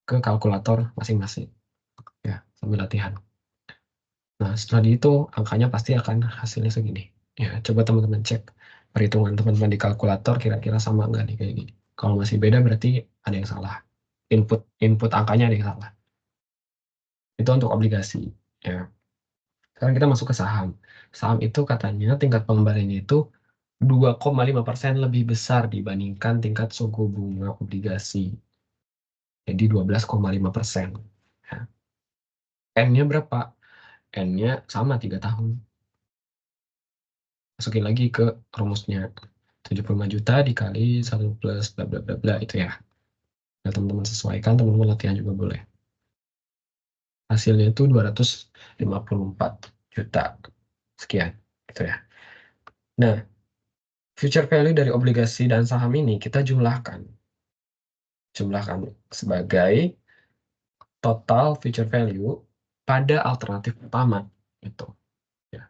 ke kalkulator masing-masing. Ya, sambil latihan. Nah, setelah itu angkanya pasti akan hasilnya segini. Ya, coba teman-teman cek perhitungan teman-teman di kalkulator kira-kira sama nggak nih kayak gini. Kalau masih beda berarti ada yang salah. Input angkanya ada yang salah. Itu untuk obligasi. Ya. Sekarang kita masuk ke saham. Saham itu katanya tingkat pengembaliannya itu 2,5% lebih besar dibandingkan tingkat suku bunga obligasi. Jadi 12,5%. Ya. N-nya berapa? N-nya sama 3 tahun. Masukin lagi ke rumusnya. 75 juta dikali 1 plus bla bla bla bla itu ya. Nah, teman-teman sesuaikan, teman-teman latihan juga boleh. Hasilnya itu 254 juta. Sekian, gitu ya. Nah, future value dari obligasi dan saham ini kita jumlahkan. Jumlahkan sebagai total future value pada alternatif pertama. Itu. Ya.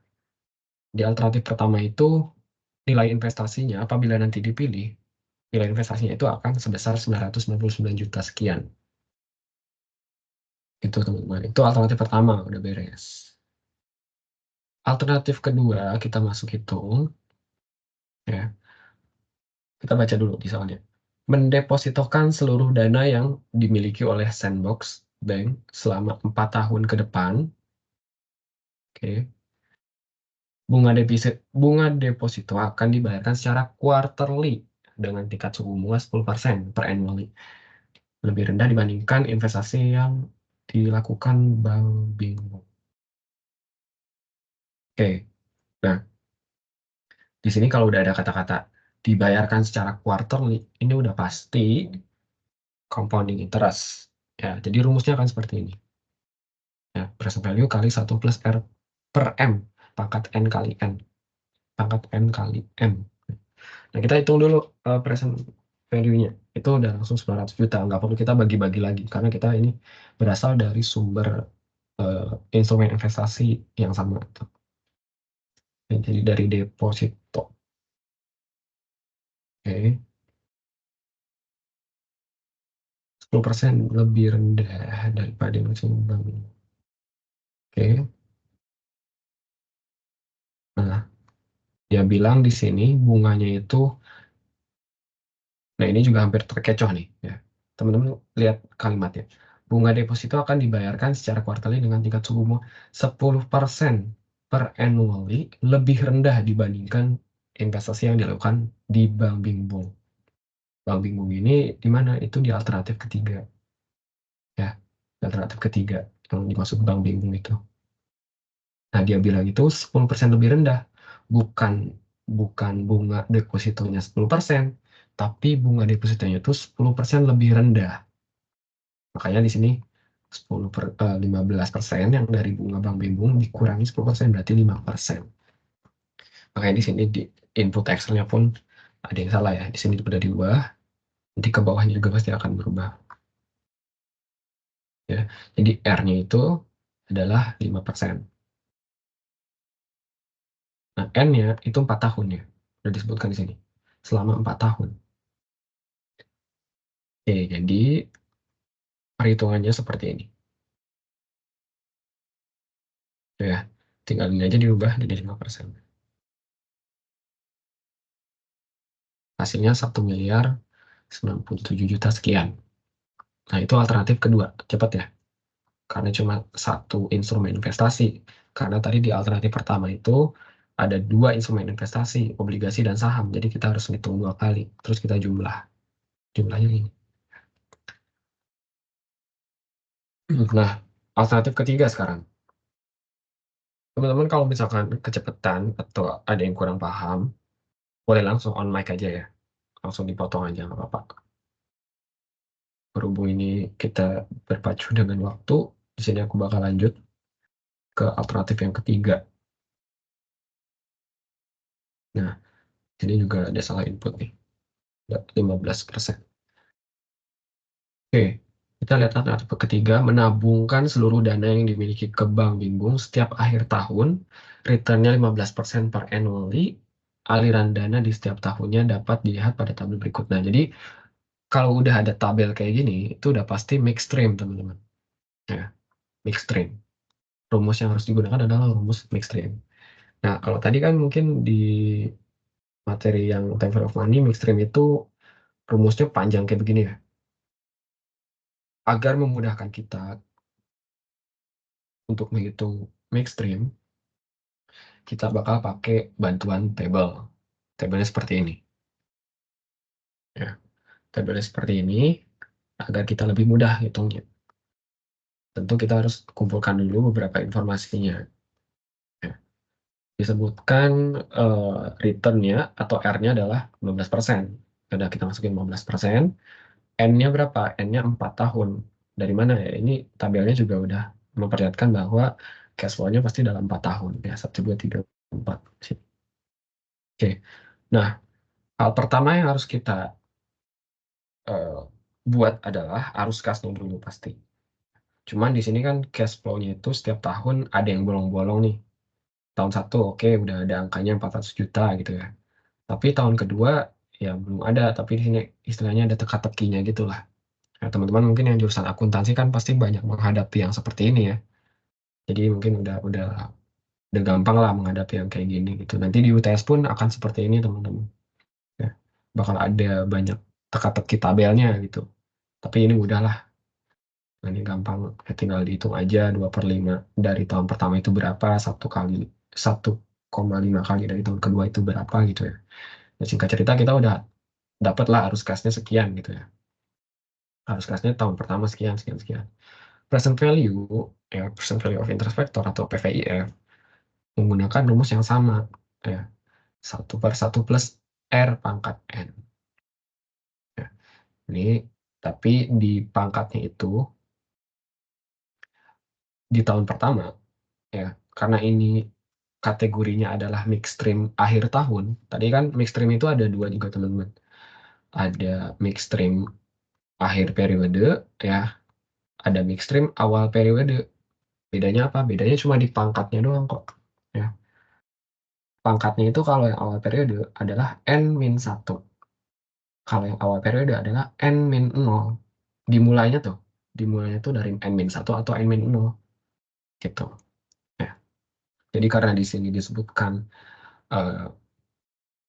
Di alternatif pertama itu nilai investasinya apabila nanti dipilih, nilai investasinya itu akan sebesar 999 juta sekian. Itu teman-teman. Itu alternatif pertama, udah beres. Alternatif kedua, kita masuk hitung. Ya, kita baca dulu di soalnya. Mendepositokan seluruh dana yang dimiliki oleh Sandbox Bank selama 4 tahun ke depan. Oke. Bunga deposito akan dibayarkan secara quarterly dengan tingkat suku bunga 10% per annually. Lebih rendah dibandingkan investasi yang dilakukan Bank Bingung. Oke. Nah, di sini kalau udah ada kata-kata dibayarkan secara quarterly, ini udah pasti compounding interest. Ya, jadi rumusnya akan seperti ini. Ya, present value kali 1 plus R per M, pangkat N kali N. Pangkat N kali M. Nah, kita hitung dulu present value-nya. Itu udah langsung 900 juta. Nggak perlu kita bagi-bagi lagi, karena kita ini berasal dari sumber instrumen investasi yang sama. Jadi dari deposito. Oke. 10% lebih rendah daripada maksimum bank. Oke. Nah, dia bilang di sini bunganya itu, nah ini juga hampir terkecoh nih. Ya. Teman-teman lihat kalimatnya. Bunga deposito akan dibayarkan secara kuartalnya dengan tingkat suku bunga 10% per annually lebih rendah dibandingkan investasi yang dilakukan di Bank Bingbong. Bank Bingbong ini di mana? Itu di alternatif ketiga. Ya, alternatif ketiga yang dimaksud Bank Bingbong itu. Nah, dia bilang itu 10% lebih rendah. Bukan bukan bunga depositonya 10%, tapi bunga depositonya itu 10% lebih rendah. Makanya di sini 15% yang dari bunga Bank Bindung dikurangi 10% berarti 5%. Makanya di sini di input Excel-nya pun ada yang salah ya. Di sini udah diubah, nanti ke bawahnya juga pasti akan berubah. Ya. Jadi R-nya itu adalah 5%. Nah, N-nya itu 4 tahun ya. Sudah disebutkan di sini. Selama 4 tahun. Oke, jadi perhitungannya seperti ini. Ya, tinggal ini aja diubah jadi 5%. Hasilnya 1 miliar 97 juta sekian. Nah, itu alternatif kedua, cepat ya. Karena cuma satu instrumen investasi. Karena tadi di alternatif pertama itu ada dua instrumen investasi, obligasi dan saham. Jadi kita harus ngitung dua kali. Terus kita jumlahnya ini. Nah, alternatif ketiga sekarang. Teman-teman kalau misalkan kecepatan atau ada yang kurang paham, boleh langsung on mic aja ya. Langsung dipotong aja, nggak apa-apa. Berhubung ini kita berpacu dengan waktu, di sini aku bakal lanjut ke alternatif yang ketiga. Nah, ini juga ada salah input nih. 15%. Oke, kita lihat alternatif ketiga, menabungkan seluruh dana yang dimiliki ke Bank Bimbung setiap akhir tahun, returnnya 15% per annually, aliran dana di setiap tahunnya dapat dilihat pada tabel berikut. Nah, jadi kalau udah ada tabel kayak gini, itu udah pasti mix stream, teman-teman. Ya, mix stream. Rumus yang harus digunakan adalah rumus mix stream. Nah, kalau tadi kan mungkin di materi yang time value of money, mix stream itu rumusnya panjang kayak begini ya. Agar memudahkan kita untuk menghitung mix stream, kita bakal pakai bantuan table. Tabelnya seperti ini. Ya, tabelnya seperti ini agar kita lebih mudah hitungnya. Tentu kita harus kumpulkan dulu beberapa informasinya. Ya, disebutkan return-nya atau R-nya adalah 15%. Sudah kita masukin 15%. N-nya berapa? N-nya 4 tahun. Dari mana ya? Ini tabelnya juga udah memperlihatkan bahwa cash flow-nya pasti dalam 4 tahun. Ya, 1, 2, 3, 4. Oke. Nah, hal pertama yang harus kita buat adalah arus kasnya dulu pasti. Cuman di sini kan cash flow-nya itu setiap tahun ada yang bolong-bolong nih. Tahun 1 oke, udah ada angkanya 400 juta gitu ya. Tapi tahun kedua ya belum ada, tapi di sini istilahnya ada teka-tekinya gitu lah. Nah, teman-teman mungkin yang jurusan akuntansi kan pasti banyak menghadapi yang seperti ini ya. Jadi mungkin udah gampang lah menghadapi yang kayak gini gitu. Nanti di UTS pun akan seperti ini teman-teman. Ya, bakal ada banyak teka-teki tabelnya gitu. Tapi ini mudah lah. Nah, ini gampang, ya tinggal dihitung aja 2/5 dari tahun pertama itu berapa, 1,5 kali dari tahun kedua itu berapa gitu ya. Nah, singkat cerita kita udah dapat lah arus kasnya sekian gitu ya. Arus kasnya tahun pertama sekian, sekian, sekian. Present value, ya present value of interest factor atau PVIF, menggunakan rumus yang sama. Ya, 1/1 plus R pangkat N. Ya, ini, tapi di pangkatnya itu, di tahun pertama, ya karena ini kategorinya adalah mix stream akhir tahun. Tadi kan mix stream itu ada dua juga teman-teman. Ada mix stream akhir periode, ya. Ada mix stream awal periode. Bedanya apa? Bedanya cuma di pangkatnya doang kok. Ya. Pangkatnya itu kalau yang awal periode adalah N-1. Kalau yang awal periode adalah N-0. Dimulainya tuh dari N-1 atau N-0. Gitu. Ya. Jadi karena di sini disebutkan uh,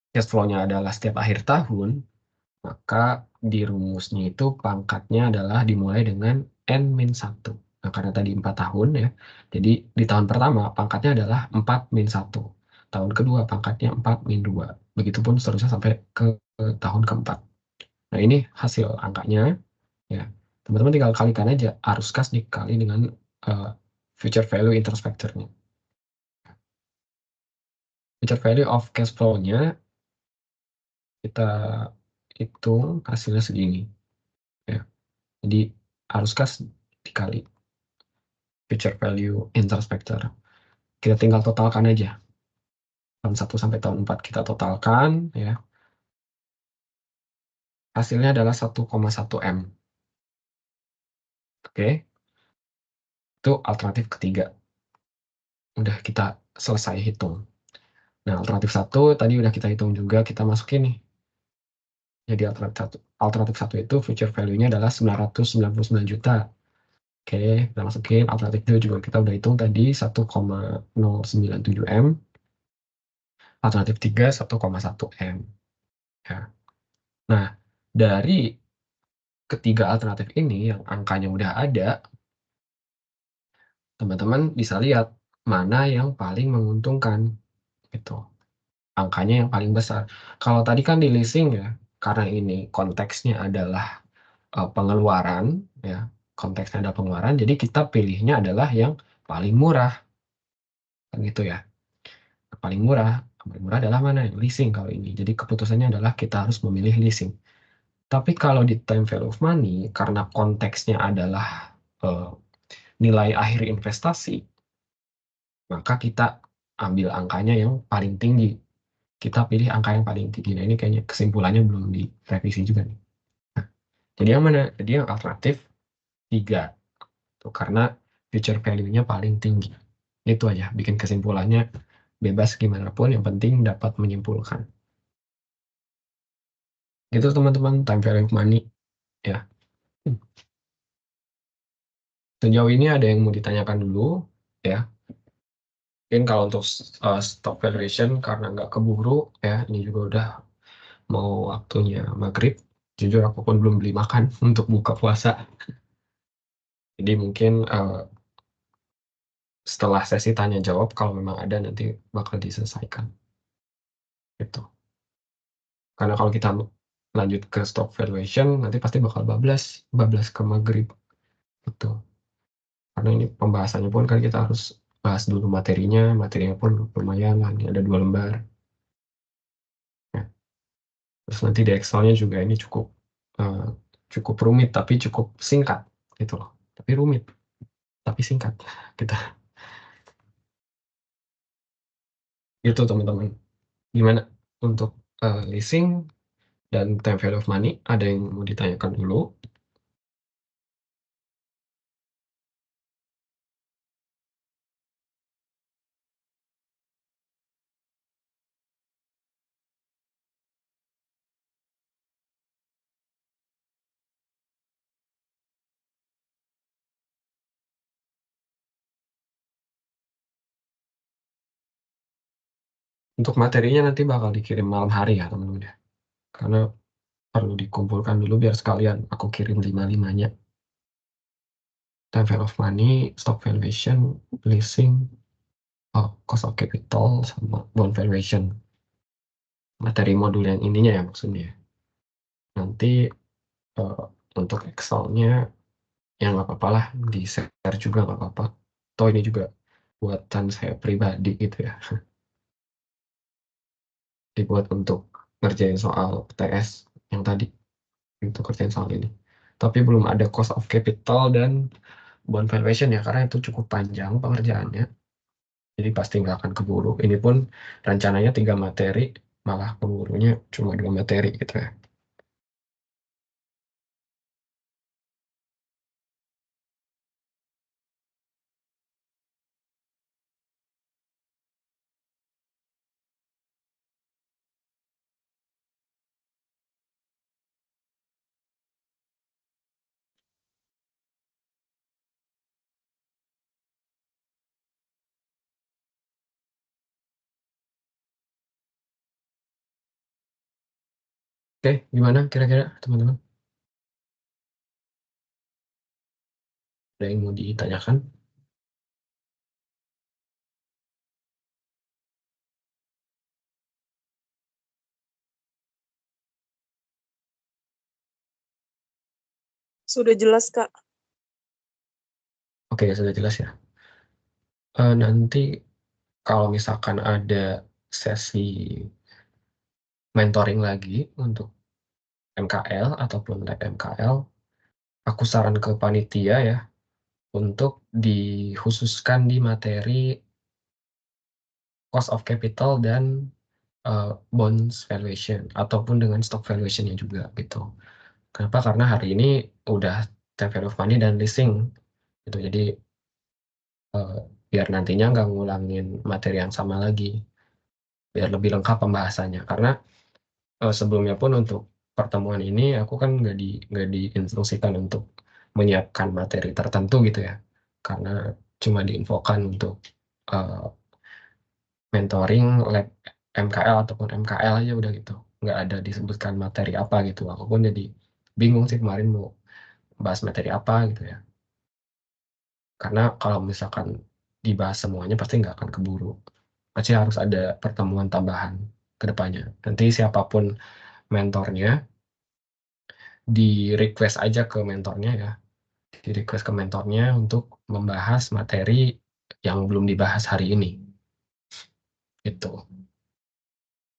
cash flow-nya adalah setiap akhir tahun, maka di rumusnya itu pangkatnya adalah dimulai dengan N-1. Nah, karena tadi 4 tahun ya, jadi di tahun pertama pangkatnya adalah 4-1. Tahun kedua pangkatnya 4-2. Begitupun seterusnya sampai ke tahun keempat. Nah, ini hasil angkanya. Ya, teman-teman tinggal kalikan aja arus kas dikali dengan future value interest factor-nya. Future value of cash flow-nya kita hitung hasilnya segini. Ya. Jadi arus kas dikali future value interest factor. Kita tinggal totalkan aja. Tahun 1 sampai tahun 4 kita totalkan ya. Hasilnya adalah 1,1 M. Oke. Itu alternatif ketiga. Udah kita selesai hitung. Nah, alternatif 1 tadi udah kita hitung juga, kita masukin nih. Jadi alternatif 1 itu future value-nya adalah 999 juta. Oke, kita masukin. Alternatif 2 juga kita udah hitung tadi 1,097 M. Alternatif 3 1,1 M. Ya. Nah, Dari ketiga alternatif ini yang angkanya udah ada, teman-teman bisa lihat mana yang paling menguntungkan, gitu. Angkanya yang paling besar. Kalau tadi kan di leasing ya, karena ini konteksnya adalah pengeluaran, ya, konteksnya ada pengeluaran, jadi kita pilihnya adalah yang paling murah, kan gitu ya. Paling murah adalah mana? Leasing kalau ini. Jadi keputusannya adalah kita harus memilih leasing. Tapi kalau di time value of money, karena konteksnya adalah nilai akhir investasi, maka kita ambil angkanya yang paling tinggi. Kita pilih angka yang paling tinggi. Nah, ini kayaknya kesimpulannya belum direvisi juga nih. Nah, jadi yang mana? Jadi yang alternatif 3. Tuh, karena future value-nya paling tinggi. Itu aja, bikin kesimpulannya bebas gimana pun, yang penting dapat menyimpulkan. Gitu teman-teman, time value of money. Ya. Sejauh ini ada yang mau ditanyakan dulu, ya. Mungkin kalau untuk stock valuation, karena nggak keburu, ya, ini juga udah mau waktunya maghrib. Jujur aku pun belum beli makan untuk buka puasa. Jadi mungkin setelah sesi tanya jawab, kalau memang ada nanti bakal diselesaikan. Gitu. Karena kalau kita lanjut ke stock valuation, nanti pasti bakal bablas ke maghrib. Betul. Karena ini pembahasannya pun kan kita harus bahas dulu materinya pun lumayan lah, ini ada 2 lembar. Ya. Terus nanti di Excel-nya juga ini cukup rumit, tapi cukup singkat, gitu loh. Tapi rumit, tapi singkat. Kita gitu teman-teman. Gimana untuk leasing dan time value of money? Ada yang mau ditanyakan dulu? Untuk materinya nanti bakal dikirim malam hari ya teman-teman ya. Karena perlu dikumpulkan dulu biar sekalian aku kirim 5-5-nya. Time value of money, stock valuation, leasing, cost of capital, sama bond valuation. Materi modul yang ininya ya maksudnya. Nanti untuk Excel-nya ya nggak apa-apa lah, di-share juga nggak apa-apa. Toh ini juga buatan saya pribadi gitu ya. Dibuat untuk ngerjain soal TS yang tadi, untuk kerjain soal ini. Tapi belum ada cost of capital dan bond valuation ya, karena itu cukup panjang pengerjaannya. Jadi pasti nggak akan keburu. Ini pun rencananya 3 materi, malah keburunya cuma 2 materi gitu ya. Oke, gimana kira-kira teman-teman? Ada yang mau ditanyakan? Sudah jelas, Kak. Oke, sudah jelas ya. Nanti kalau misalkan ada sesi mentoring lagi untuk MKL ataupun lab MKL, aku saran ke panitia ya, untuk dikhususkan di materi cost of capital dan bonds valuation, ataupun dengan stock valuation-nya juga gitu. Kenapa? Karena hari ini udah time value of money dan leasing gitu. Jadi biar nantinya nggak ngulangin materi yang sama lagi, biar lebih lengkap pembahasannya. Karena sebelumnya pun untuk pertemuan ini aku kan nggak diinstruksikan untuk menyiapkan materi tertentu gitu ya. Karena cuma diinfokan untuk mentoring lab MKL ataupun MKL aja udah gitu. nggak ada disebutkan materi apa gitu. Aku pun jadi bingung sih kemarin mau bahas materi apa gitu ya. Karena kalau misalkan dibahas semuanya pasti nggak akan keburu. Pasti harus ada pertemuan tambahan ke depannya. Nanti siapapun mentornya, di-request aja ke mentornya ya. Di-request ke mentornya untuk membahas materi yang belum dibahas hari ini. Itu.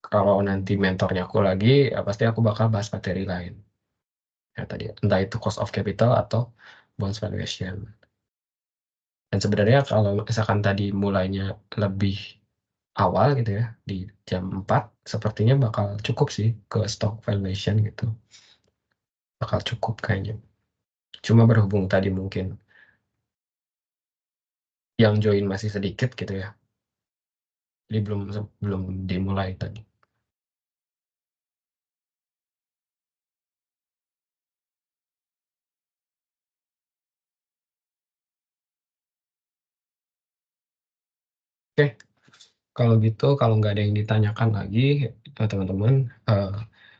Kalau nanti mentornya aku lagi, ya pasti aku bakal bahas materi lain. Ya tadi, entah itu cost of capital atau bonds valuation. Dan sebenarnya kalau misalkan tadi mulainya lebih awal gitu ya, di jam 4, sepertinya bakal cukup sih ke stock valuation gitu. Bakal cukup kayaknya. Cuma berhubung tadi mungkin yang join masih sedikit gitu ya. Jadi belum dimulai tadi. Oke, kalau gitu kalau nggak ada yang ditanyakan lagi teman-teman,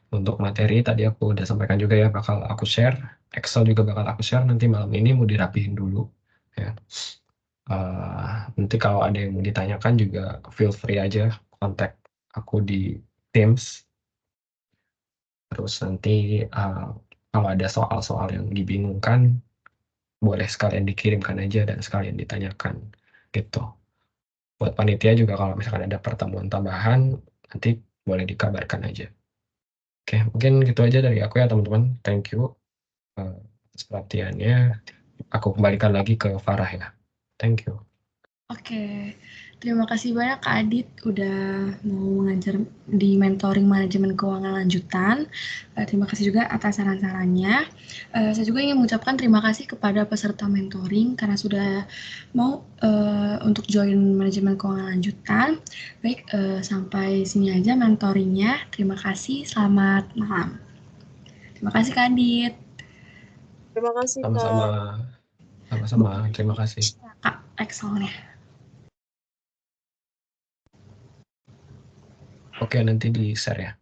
untuk materi tadi aku udah sampaikan juga ya, bakal aku share. Excel juga bakal aku share nanti malam ini, mau dirapihin dulu ya. Nanti kalau ada yang mau ditanyakan juga feel free aja kontak aku di Teams. Terus nanti kalau ada soal-soal yang dibingungkan, boleh sekalian dikirimkan aja dan sekalian ditanyakan gitu. Buat panitia juga kalau misalkan ada pertemuan tambahan, nanti boleh dikabarkan aja. Oke, mungkin gitu aja dari aku ya teman-teman. Thank you atas perhatiannya. Aku kembalikan lagi ke Farah ya. Thank you. Oke, terima kasih banyak Kak Adit udah mau mengajar di mentoring manajemen keuangan lanjutan. Terima kasih juga atas saran-sarannya. Saya juga ingin mengucapkan terima kasih kepada peserta mentoring karena sudah mau untuk join manajemen keuangan lanjutan. Baik, sampai sini aja mentoringnya. Terima kasih, selamat malam. Terima kasih Kak Adit. Terima kasih, Sama-sama. Kak. Sama-sama. Terima kasih. Kak, Excelnya. Oke, nanti di-share ya.